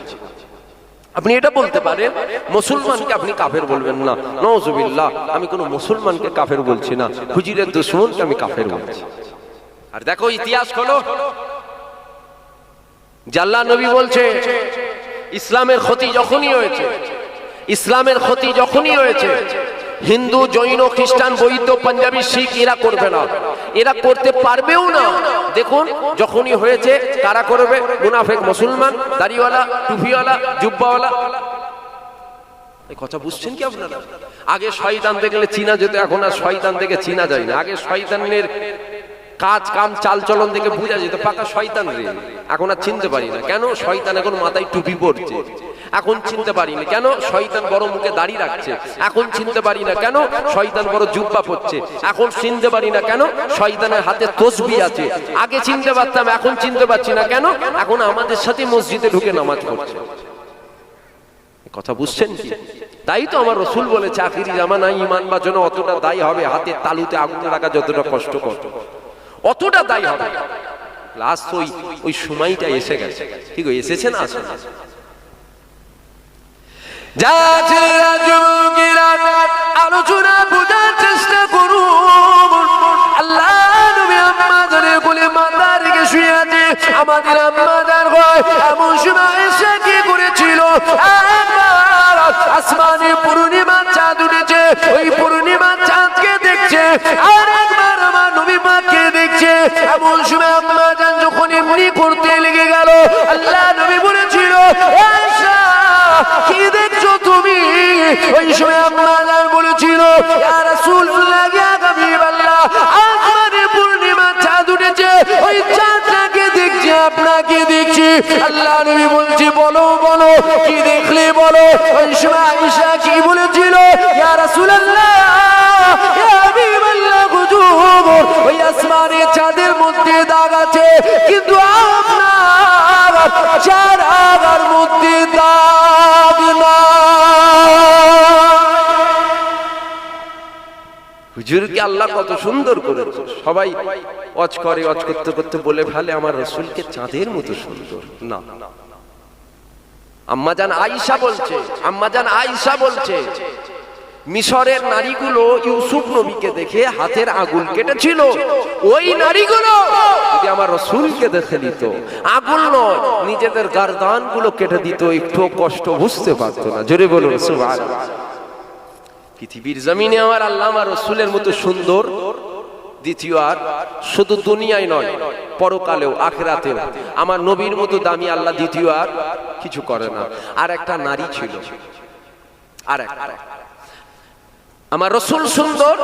আপনি এটা বলতে পারেন মুসলমানকে আপনি কাফের বলবেন না, নাউজুবিল্লাহ, আমি কোনো মুসলমানকে কাফের বলছি না, হুজুরের দুশমনকে আমি কাফের বলছি। আর দেখো ইতিহাস হলো, আল্লাহ নবী বলছে ইসলামের ক্ষতি যখনই হয়েছে, ইসলামের ক্ষতি যখনই হয়েছে, হিন্দু, জৈন, খ্রিস্টান, বৌদ্ধ, পাঞ্জাবি, শিখ এরা করবে না, এরা করতে পারবেও না। দেখুন যখনই হয়েছে কারা করবে? মুনাফিক মুসলমান, দাড়িওয়ালা, টুপিওয়ালা, জুব্বাওয়ালা। এই কথা বুঝছেন কি আপনারা? আগে শয়তান দেখলে চিনা যেত, এখন আর শয়তান দেখে চিনা যায় না। আগে শয়তানের কাজ কাম চাল চলন দেখে বোঝা যেত পাকা শয়তান রে। এখন আর চিনতে পারি না। কেন? শয়তান এখন মাথায় টুপি পরছে। এখন চিনতে পারি না কেন? শয়তান বড় মুখে দাড়ি রাখছে। এখন চিনতে পারি না কেন? শয়তান বড় জুব্বা পরছে। এখন চিনতে পারি না কেন? শয়তানের হাতে তসবিহ আছে। আগে চিনতে পারতাম, এখন চিনতে পারছি না কেন? এখন আমাদের সাথে মসজিদে ঢুকে নামাজ পড়ছে। কথা বুঝছেন কি? তাই তো আমার রাসূল বলেছে আখিরি জামানায় ঈমান বাঁচানো অতটা দায়ী হবে, হাতের তালুতে আগুন রাখা যতটা কষ্টকর অতটা দায়ী হবে। লাস্ট ওই সময়টা এসে গেছে। ঠিক এসেছে না? আসলে আলোচনা বোঝার চেষ্টা করুন। আল্লাহ নবী আম্মাজানের কোলে মাথা রেখে শুয়ে আছে। আমাদের আম্মাজান এমন সময় এসে কি করেছিল, আসমানে পূর্ণিমা চাঁদ উঠেছে, ওই পূর্ণিমা চাঁদকে দেখছে, আর একবার আমার নবী পাককে দেখছে। এমন সময় আম্মাজান যখন এমনি করতে লেগে গেল, আল্লাহ নবী বলেছিল আয়েশা কি দেখছো তুমি? ওই সময় আম্মাজান বলেছিল ইয়া রাসূলুল্লাহ ইয়া হাবিবাল্লাহ, আসমানে পূর্ণিমা চাঁদ উঠেছে, ওই চাঁদটাকে দেখছি, আপনাকে দেখছি। আল্লাহ নবী বলছে বলো বলো কি দেখলে বলো। ওই সময় আয়েশা কি বলেছিল ইয়া রাসূলুল্লাহ ইয়া হাবিবাল্লাহ, হুজুর ওই আসমানে চাঁদের মধ্যে দাগ আছে, কিন্তু আপনার চেহারার মধ্যে দাগ না। হুজুরকে আল্লাহ কত সুন্দর করেছে। সবাই ওয়াজ করে, ওয়াজ করতে করতে বলে ফেলে আমার রাসূলকে চাঁদের মতো সুন্দর। না, আম্মাজান আয়েশা বলছে মিশরের নারীগুলো ইউসুফ নবীকে দেখে হাতের আগুন কেটেছিল। ওই নারীগুলো যদি আমার রাসূলকে দেখে নিত, আগুন নয় নিজেদের গর্দানগুলো কেটে দিত, একটু কষ্ট বুঝতে পারতো না। জোরে বলুন সুবহানাল্লাহ। পৃথিবীর জমিনে আমার আল্লাহ আমার রাসূলের মতো সুন্দর দ্বিতীয় আর শুধু দুনিয়ায় নয়, পরকালেও আখিরাতেও আমার নবীর মতো দামি আল্লাহ দ্বিতীয় আর কিছু করে না। আর একটা নারী ছিল, আর একটা আমার রাসূল সুন্দর,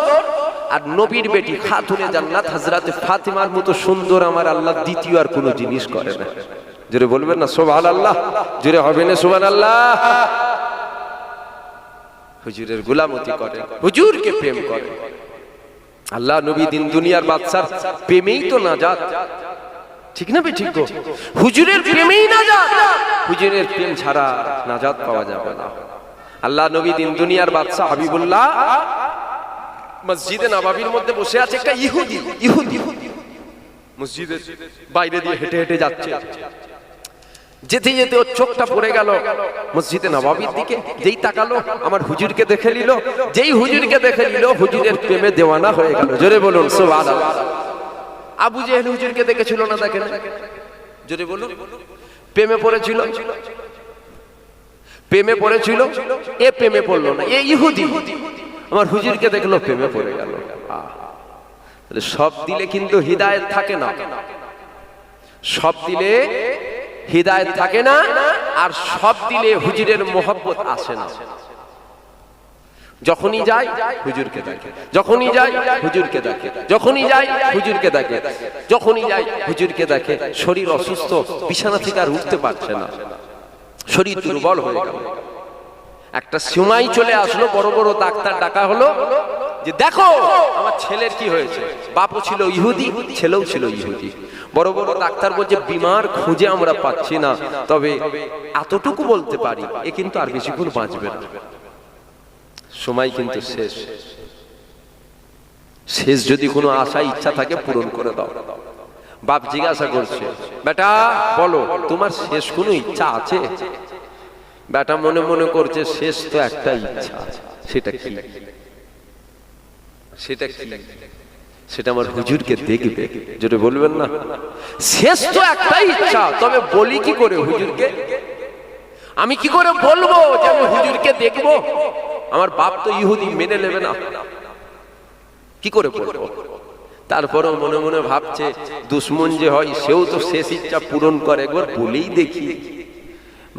আর নবীর বেটি খাতুনে জান্নাত হযরতে ফাতিমার মতো সুন্দর আমার আল্লাহ দ্বিতীয় আর কোনো জিনিস করে না। জোরে বলবেন না সুবহানাল্লাহ? জোরে হবে না সুবহানাল্লাহ? হুজুরের গোলামতি করে, হুজুরকে প্রেম করে। আল্লাহ নবী দিন দুনিয়ার বাদশার প্রেমেই তো নাজাত। ঠিক না? ঠিক গো, হুজুরের প্রেমেই নাজাত। হুজুরের প্রেম ছাড়া নাজাত পাওয়া যাবে না। আল্লাহ নবী দিন দুনিয়ার বাদশা হাবিবুল্লাহ মসজিদে নববীর মধ্যে বসে আছে। একটা ইহুদি মসজিদের বাইরে দিয়ে হেঁটে হেঁটে যাচ্ছে। যেতে যেতে ওর চোখটা পড়ে গেল মসজিদে নববীর দিকে। যেই তাকালো আমার হুজুরকে দেখে নিল। যেই হুজুরকে দেখে নিল হুজুরের প্রেমে দেওয়ানা হয়ে গেল। জোরে বলুন সুবহানাল্লাহ। আবু জেহেল হুজুরকে দেখেছিল না? দেখেন, জোরে বলুন। প্রেমে পড়েছিল, প্রেমে পড়েছিল। এ প্রেমে পড়লো না, এ ইহুদি আমার হুজুরকে দেখলো প্রেমে পড়ে গেল। সব দিলে কিন্তু হিদায়াত থাকে না, সব দিলে হিদায়াত থাকে না, আর সব দিলে হুজুরের মোহব্বত আসে না। যখনই যাই হুজুরকে দেখে, যখনই যাই হুজুরকে দেখে, যখনই যাই হুজুরকে দেখে, যখনই যাই হুজুরকে দেখে। শরীর অসুস্থ, বিছানা থেকে আর উঠতে পারছে না, শরীর দুর্বল হয়ে গেল। একটা সময় চলে আসলো, বড় বড় ডাক্তার ডাকা হলো যে দেখো আমার ছেলের কি হয়েছে। বাপও ছিল ইহুদি, ছেলেও ছিল ইহুদি। বড় বড় ডাক্তার বলছে বিমার খুঁজে আমরা পাচ্ছি না, তবে এতটুকু বলতে পারি এ কিন্তু আর বেশিক্ষণ বাঁচবে না। সময় কিন্তু শেষ। শেষ যদি কোনো আশা ইচ্ছা থাকে পূরণ করে দাও। বাপ জিজ্ঞাসা করছে বেটা বলো তোমার শেষ কোনো ইচ্ছা আছে? বেটা মনে মনে করছে শেষ তো একটা ইচ্ছা আছে। সেটা কি? সেটা কি? সেটা আমার হুজুরকে দেখবে। যেটা বলবেন না, শেষ তো একটাই ইচ্ছা, তবে বলি কি করে হুজুরকে? আমি কি করে বলবো যে আমি হুজুরকে দেখবো? আমার বাপ তো ইহুদি, মেনে নেবে না, কি করে বলবো? তারপরেও মনে মনে ভাবছে দুশ্মন যে হয় সেও তো শেষ ইচ্ছা পূরণ করে, একবার বলেই দেখি।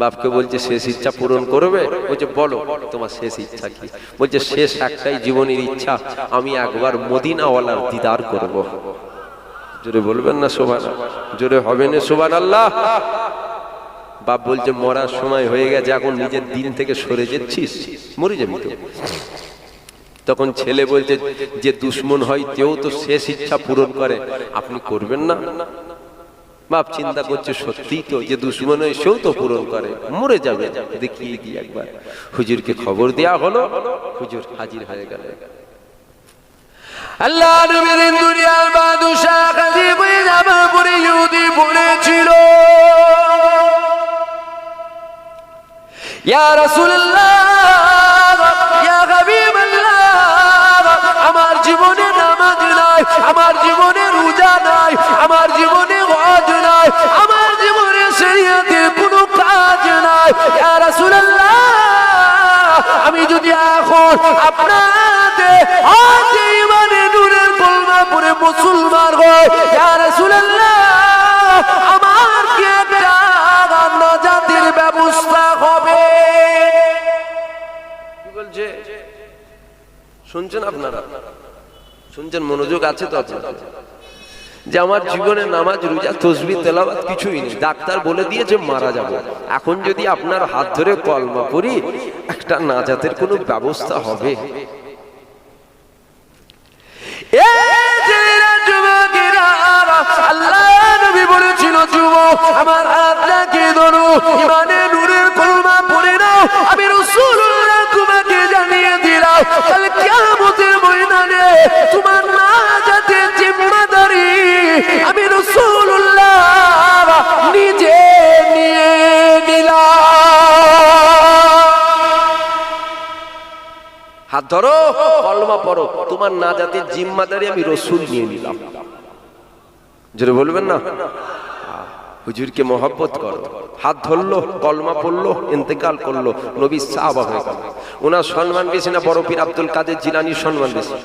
বাপকে বলছে শেষ ইচ্ছা পূরণ করবে? বলছে বলো তোমার শেষ ইচ্ছা কি? বলছে শেষ একটাই জীবনের ইচ্ছা, আমি একবার মদিনাওয়ালার দিদার করব। জোরে বলবেন না সুবহানাল্লাহ? জোরে হবে না সুবহানাল্লাহ? বাপ বলছে মরার সময় হয়ে গেছে, এখন নিজের দিন থেকে সরে যাচ্ছিস, মরে যাবি তো। তখন ছেলে বলছে যে দুশ্মন হয় তেও তো শেষ ইচ্ছা পূরণ করে, আপনি করবেন না? বাপ চিন্তা করছে সত্যি তো, যে দুশ্মন হয় সেও তো পূরণ করে, মরে যাবে, দেখিয়ে দিই একবার। হুজুরকে খবর দেয়া হলো, হুজুর হাজির হয়ে গেল। আল্লাহ নবীর দুনিয়ার বাদশা খাদিব জামালপুরে ইহুদি বলেছিল, ইয়া রাসূলুল্লাহ, ইয়া হাবিবাল্লাহ, আমার জীবনে নামাজ নাই, আমার জীবনে রোজা নাই, আমার জীবনে হজ নাই, আমার জীবনে শরীয়তের কোনো কাজ নাই। ইয়া রাসূলুল্লাহ, আমি যদি এখন আপনাদের হাতে ইমানে নূরের কলমা পড়ে মুসলমান হই, ইয়া রাসূলুল্লাহ, আমার কি একটা নাজাতের ব্যবস্থা হবে? কি বলছে শুনছেন আপনারা? শুনছেন? মনোযোগ আছে তো আপনাদের? যে আমার জীবনে নামাজ রোজা তাসবিহ তেলাওয়াত কিছুই নেই, ডাক্তার বলে দিয়েছে মারা যাব, এখন যদি আপনার হাত ধরে কলমা পড়ি একটা নাজাতের কোনো ব্যবস্থা হবে? আল্লাহ নবী বলেছিল, যুবক আমার হাত লাগিয়ে ধরো, ইমানে নূরের কলমা পড়ে নাও, আমি রাসূলুল্লাহ তোমাকে জানিয়ে দিলাম কাল কিয়ামতের ময়দানে তোমার নাজাতের জিম্মাদারি আমি রাসূলুল্লাহ নিজে নিয়ে নিলাম। হাত ধরো, কলমা পড়ো, তোমার নাজাতের জিম্মাদারি আমি রাসূল নিয়ে নিলাম। জোরে বলবেন না? হুজুরকে মহব্বত করো। হাত ধরলো, কলমা পড়লো, ইন্তেকাল করলো, নবী সাহাবা হয়ে গেল। ওনার সম্মান বেশি না বড় পীর আব্দুল কাদের জিলানীর সম্মান বেশি?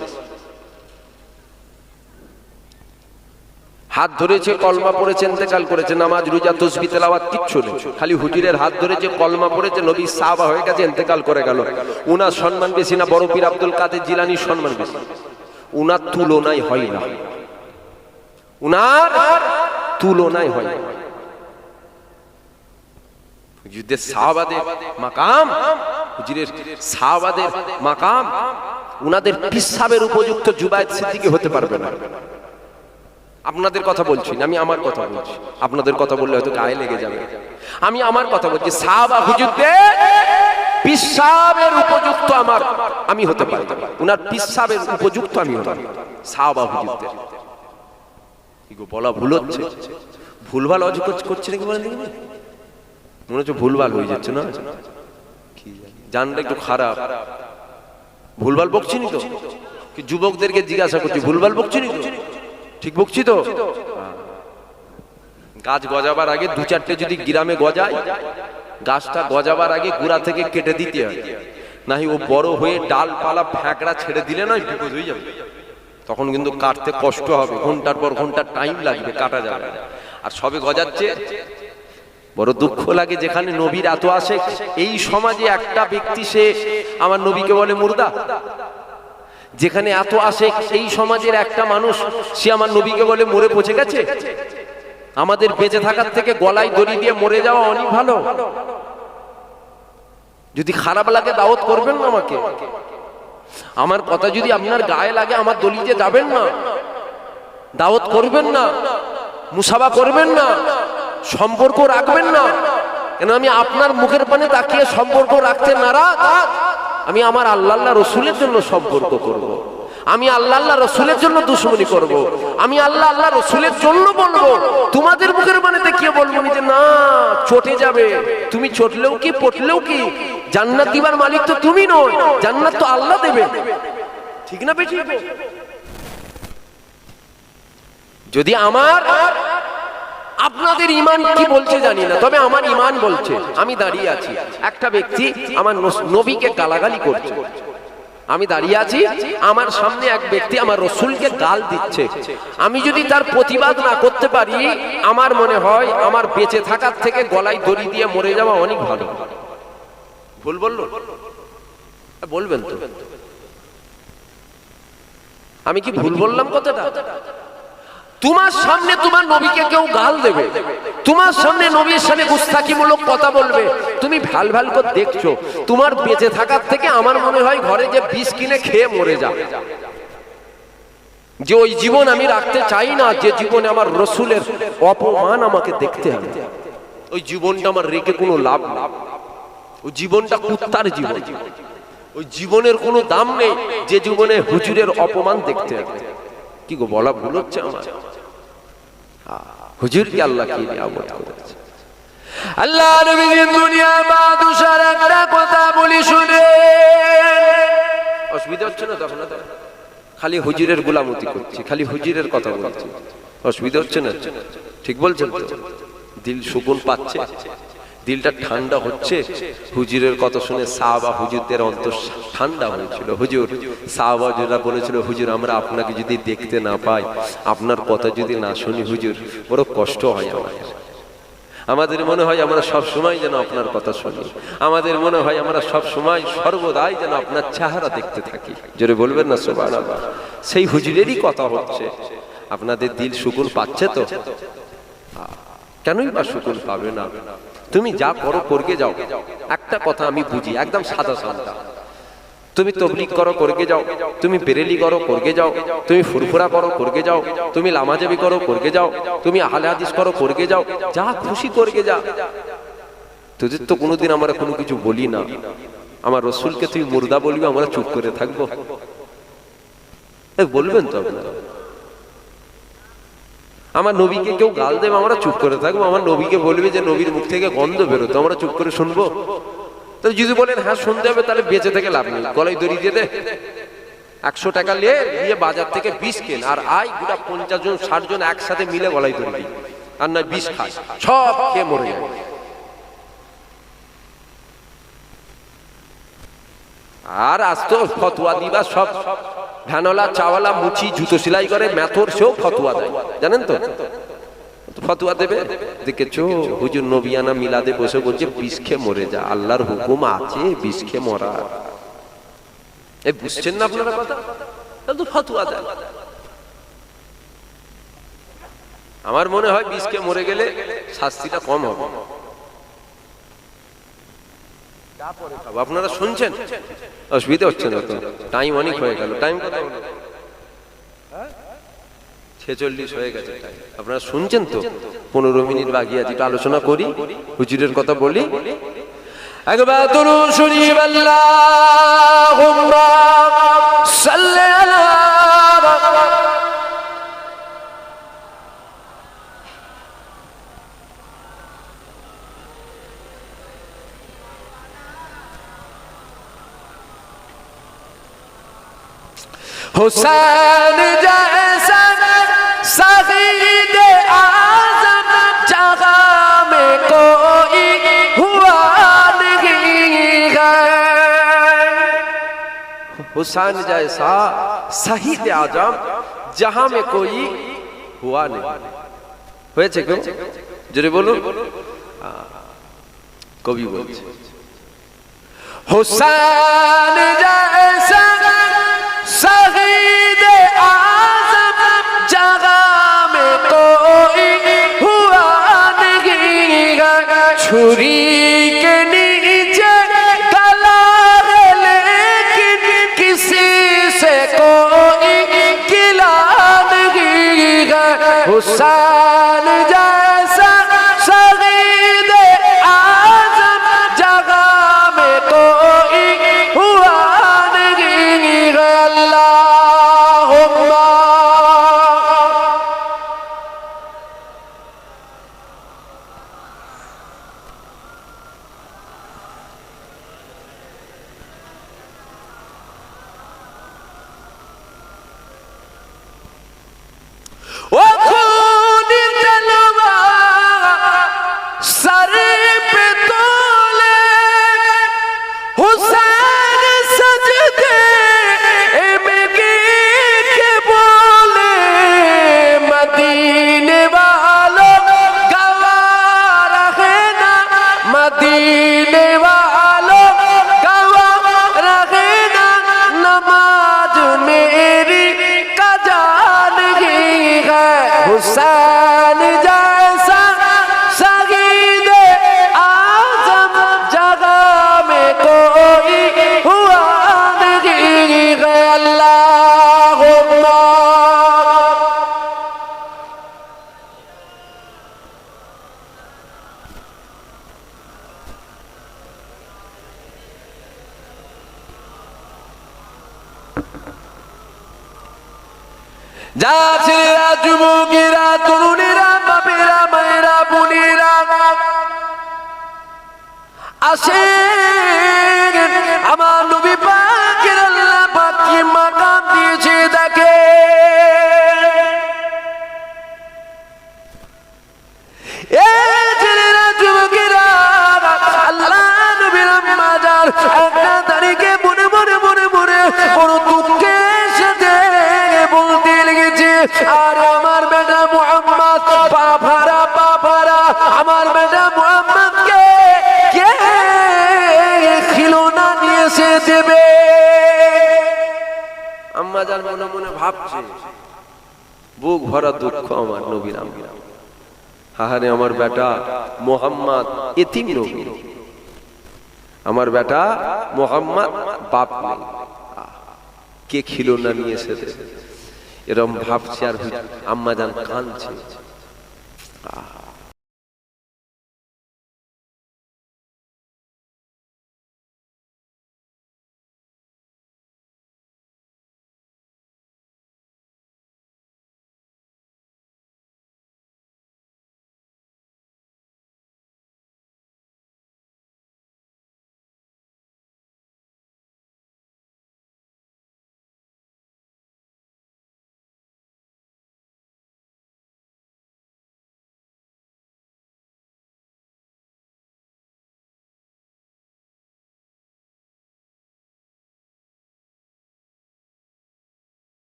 হাত ধরেছে, কলমা পড়েছে, ইন্তেকাল করেছে, নামাজ রোজা তাসবিহ তেলাওয়াত কিচ্ছু নেই, খালি হুজুরের হাত ধরেছে, কলমা পড়েছে, নবী সাহাবা হয়ে গেছে, ইন্তেকাল করে গেল। ওনার সম্মান বেশি না বড় পীর আব্দুল কাদের জিলানীর সম্মান বেশি? ওনার তুলনায় হয় না, উনার তুলনায় হয়। হুজুরদের সাহাবাদের মাকাম, হুজুরের সাহাবাদের মাকাম উনাদের পিসাবের উপযুক্ত জুবায়ের সিদ্দিকী হতে পারবে না। আপনাদের কথা বলছি না, আমি আমার কথা বলছি। আপনাদের কথা বললে হয়তো গায়ে লেগে যাবে। আমি আমার কথা বলছি, সাহাবা হুজুরদের পিসাবের উপযুক্ত আমি হতে পারি, উনার পিসাবের উপযুক্ত আমি হতে পারি সাহাবা হুজুরদের। বলা ভুল হচ্ছে, ভুলভাল অজ করছে নাকি বলেন দেখি? মনে হচ্ছে ভুলভাল হয়ে যাচ্ছে না? জানটা একটু খারাপ, ভুলভাল বকছি নি তো? কি যুবকদেরকে জিজ্ঞাসা করছি, ভুলভাল বকছি নি তো? ঠিক বকছি তো? গাছ গজাবার আগে দু চারটে যদি গ্রামে গজায়, গাছটা গজাবার আগে গোড়া থেকে কেটে দিতে হয়, নাহি ও বড় হয়ে ডালপালা ফ্যাঁকড়া ছেড়ে দিলে নয় বিপদ হয়ে যাবে। তখন কিন্তু কাটতে কষ্ট হবে, ঘন্টার পর ঘন্টা টাইম লাগবে, কাটা যাবে। আর সবে গজাচ্ছে, বড় দুঃখ লাগে যেখানে নবীর এত আসে, এই সমাজে একটা ব্যক্তি সে আমার নবীকে বলে মুর্দা। যেখানে এত আসে, এই সমাজের একটা মানুষ সে আমার নবীকে বলে মরে পচে গেছে। আমাদের বেঁচে থাকার থেকে গলায় দড়ি দিয়ে মরে যাওয়া অনেক ভালো। যদি খারাপ লাগে দাওয়াত করবেন না আমাকে, আমার কথা যদি আপনার গায়ে লাগে আমার দলিতে যাবেন না, দাওয়াত করবেন না, মুসাফা করবেন না, সম্পর্ক রাখবেন না। কেন আমি আপনার মুখের পানে তাকিয়ে সম্পর্ক রাখতে নারাজ। আমি আমার আল্লাহ রসুলের জন্য সম্পর্ক করব। আমি আল্লাহ রসুলের জন্য দুশমনি করব। আমি আল্লাহ রসুলের জন্য বলবো। তোমাদের মুখের পানে তাকিয়ে বলবো যে না, চটে যাবে। তুমি চটলেও কি পটলেও কি, জান্নাত দিবার মালিক তো তুমি নয়, জান্নাত তো আল্লাহ দেবে। ঠিক না বেশি? যদি আমার আপনাদের ইমান কি বলছে জানি না, তবে আমার ইমান বলছে। আমি দাঁড়িয়ে আছি, একটা ব্যক্তি আমার নবীকে গালাগালি করছে, আমি দাঁড়িয়ে আছি, আমার সামনে এক ব্যক্তি আমার রসুলকে গাল দিচ্ছে, আমি যদি তার প্রতিবাদ না করতে পারি, আমার মনে হয় আমার বেঁচে থাকার থেকে গলায় দড়ি দিয়ে মরে যাওয়া অনেক ভালো। ভুল বলল? বলবেন তো? আমি কি ভুল বললাম কথাটা? তোমার সামনে তোমার নবীকে কেউ গাল দেবে, তোমার সামনে নবীর সামনে গুস্তাখিমূলক কথা বলবে, তুমি ভাল ভাল করে দেখছো, তোমার বেঁচে থাকার থেকে আমার মনে হয় ঘরে যে বিষ কিনে খেয়ে মরে যাও। যে ওই জীবন আমি রাখতে চাই না, যে জীবনে আমার রসুলের অপমান আমাকে দেখতে হবে, ওই জীবনটা আমার রেখে কোনো লাভ না। ওই জীবনটা কুত্তার জীবন, ওই জীবনের কোনো দাম নেই যে জীবনে হুজুরের অপমান দেখতে হবে। কি গো, বলা ভুল হচ্ছে আমার? হুজুরকে আল্লাহ কি নিয়ামত করেছে। আল্লাহ নবীর দুনিয়া বাদশার একটা কথা বলি শুনে, অসুবিধা হচ্ছে না? তখন খালি হুজুরের গোলামতি করছি, খালি হুজুরের কথা বলছি, অসুবিধা হচ্ছে না? ঠিক বলছেন তো? দিল সুকুন পাচ্ছে, দিলটা ঠান্ডা হচ্ছে। হুজুরের কথা শুনে সাহাবা হুজুরদের অন্তর ঠান্ডা হয়েছিল। হুজুর, সাহাবা যারা বলেছিল, হুজুর আমরা আপনাকে যদি দেখতে না পাই, আপনার কথা যদি না শুনি, হুজুর বড় কষ্ট হয় আমাদের মনে হয় আমরা সব সময় যেন আপনার কথা শুনি, আমাদের মনে হয় আমরা সব সময় সর্বদাই যেন আপনার চেহারা দেখতে থাকি। জোরে বলবেন না সুবহানাল্লাহ? সেই হুজুরেরই কথা হচ্ছে। আপনাদের দিল সুকুন পাচ্ছে তো? কেনই বা সুকুন পাবে না? তুমি যা করো করকে যাও। একটা কথা আমি বুঝি, একদম সাদা সাদা, তুমি তবলিগ করো করকে যাও, তুমি বেরেলি করো করকে যাও, তুমি ফুরফুরা করো করকে যাও, তুমি লামাজাবি করো করকে যাও, তুমি আহলে হাদিস করো করকে যাও, যা খুশি করকে যা। তোদের তো কোনোদিন আমরা কোনো কিছু বলি না। আমার রসুলকে তুই মুর্দা বলবি, আমরা চুপ করে থাকবো? বলবেন তো আপনারা? আমার নবীকে কেউ গাল দেবে, আমরা চুপ করে থাকবো? আমার নবীকে বলবে যে নবীর মুখ থেকে গন্ধ বেরোতো, আমরা চুপ করে শুনবো? তাহলে যদি বলেন হ্যাঁ শুনতে হবে, তাহলে বেঁচে থেকে লাভ নেই, গলায় দড়ি দিয়ে দে, 100 টাকা নিয়ে বাজার থেকে বিষ কেন, আর আয় গোটা 50 জন 60 জন একসাথে মিলে গলায় দড়ি দিই, আর না বিষ খায়, সব খেয়ে মরে যাবে। আর আজ তো ফতোয়া দিবা সব ভ্যানওয়ালা, চাওয়ালা, মুচি, জুতো সেলাই করে, মেথর, সেও ফতোয়া দেয়, জানেন তো? ফতোয়া দেবে, দেখেছো হুজুর নবিয়ানা মিলাদে বসে বলছে বিষ খেয়ে মরে যা, আল্লাহর হুকুম আছে বিষ খেয়ে মরা। এই বুঝছেন না আপনারা কথা? তাহলে তো ফতোয়া দেয়। আমার মনে হয় বিষ খেয়ে মরে গেলে শাস্তিটা কম হবে। আপনারা শুনছেন? অসুবিধা হচ্ছে না তো? টাইম অনেক হয়ে গেল। টাইম কত হলো? 46 হয়ে গেছে। আপনারা শুনছেন তো? 15 মিনিট বাকি আছে, একটু আলোচনা করি, হুজুরের কথা বলি। একবার দরুদ শরীফ আল্লাহুম্মা সাল্লি আলা हुसैन जैसा शहीद आज़म जगह में कोई हुआ नहीं है। हुसैन जैसा शहीद आज़म जहां में कोई हुआ नहीं। হয়েছে কেউ? জোরে বলুন। কবি বলছে हुसैन जैसा शहीद आज़म जगह में कोई हुआ नहीं है। छुरी के नीचे गला है लेकिन किसी से कोई गिला नहीं है। हुसैन जैसा शहीद आज़म जगह में कोई हुआ नहीं है। अल्लाहुम्मा वो खून तलवार सर पे तोले हुसैन सजदे যা ছেলেরা, যুবকেরা, তরুণেরা, বাপেরা, মায়েরা, বোনেরা আসেন, আমার নবী পাকের আল্লাহ পাক কি মাকাম দিয়েছে দেখে। এই ছেলেরা, যুবকেরা, আল্লাহ নবীর আম্মা জান একটা তারিখে মনে মনে মনে মনে বড় দুঃখের সাথে বলতে লেগেছে, আর আমার বেটা মুহাম্মদ বাবারা বাবারা, আমার বেটা মুহাম্মদকে কে খিলৌনা নিয়ে এসে দেবে। আম্মা জান মনে মনে ভাবছে, বুক ভরা দুঃখ আমার নবীর আম্মা। হাহারে আমার বেটা মুহাম্মদ এতিম নবী, আমার বেটা মুহাম্মদ বাপ নাই, কে খিলৌনা নিয়ে এসে দেবে, এরকম ভাবছে। আর আম্মা জান কাঁদছে।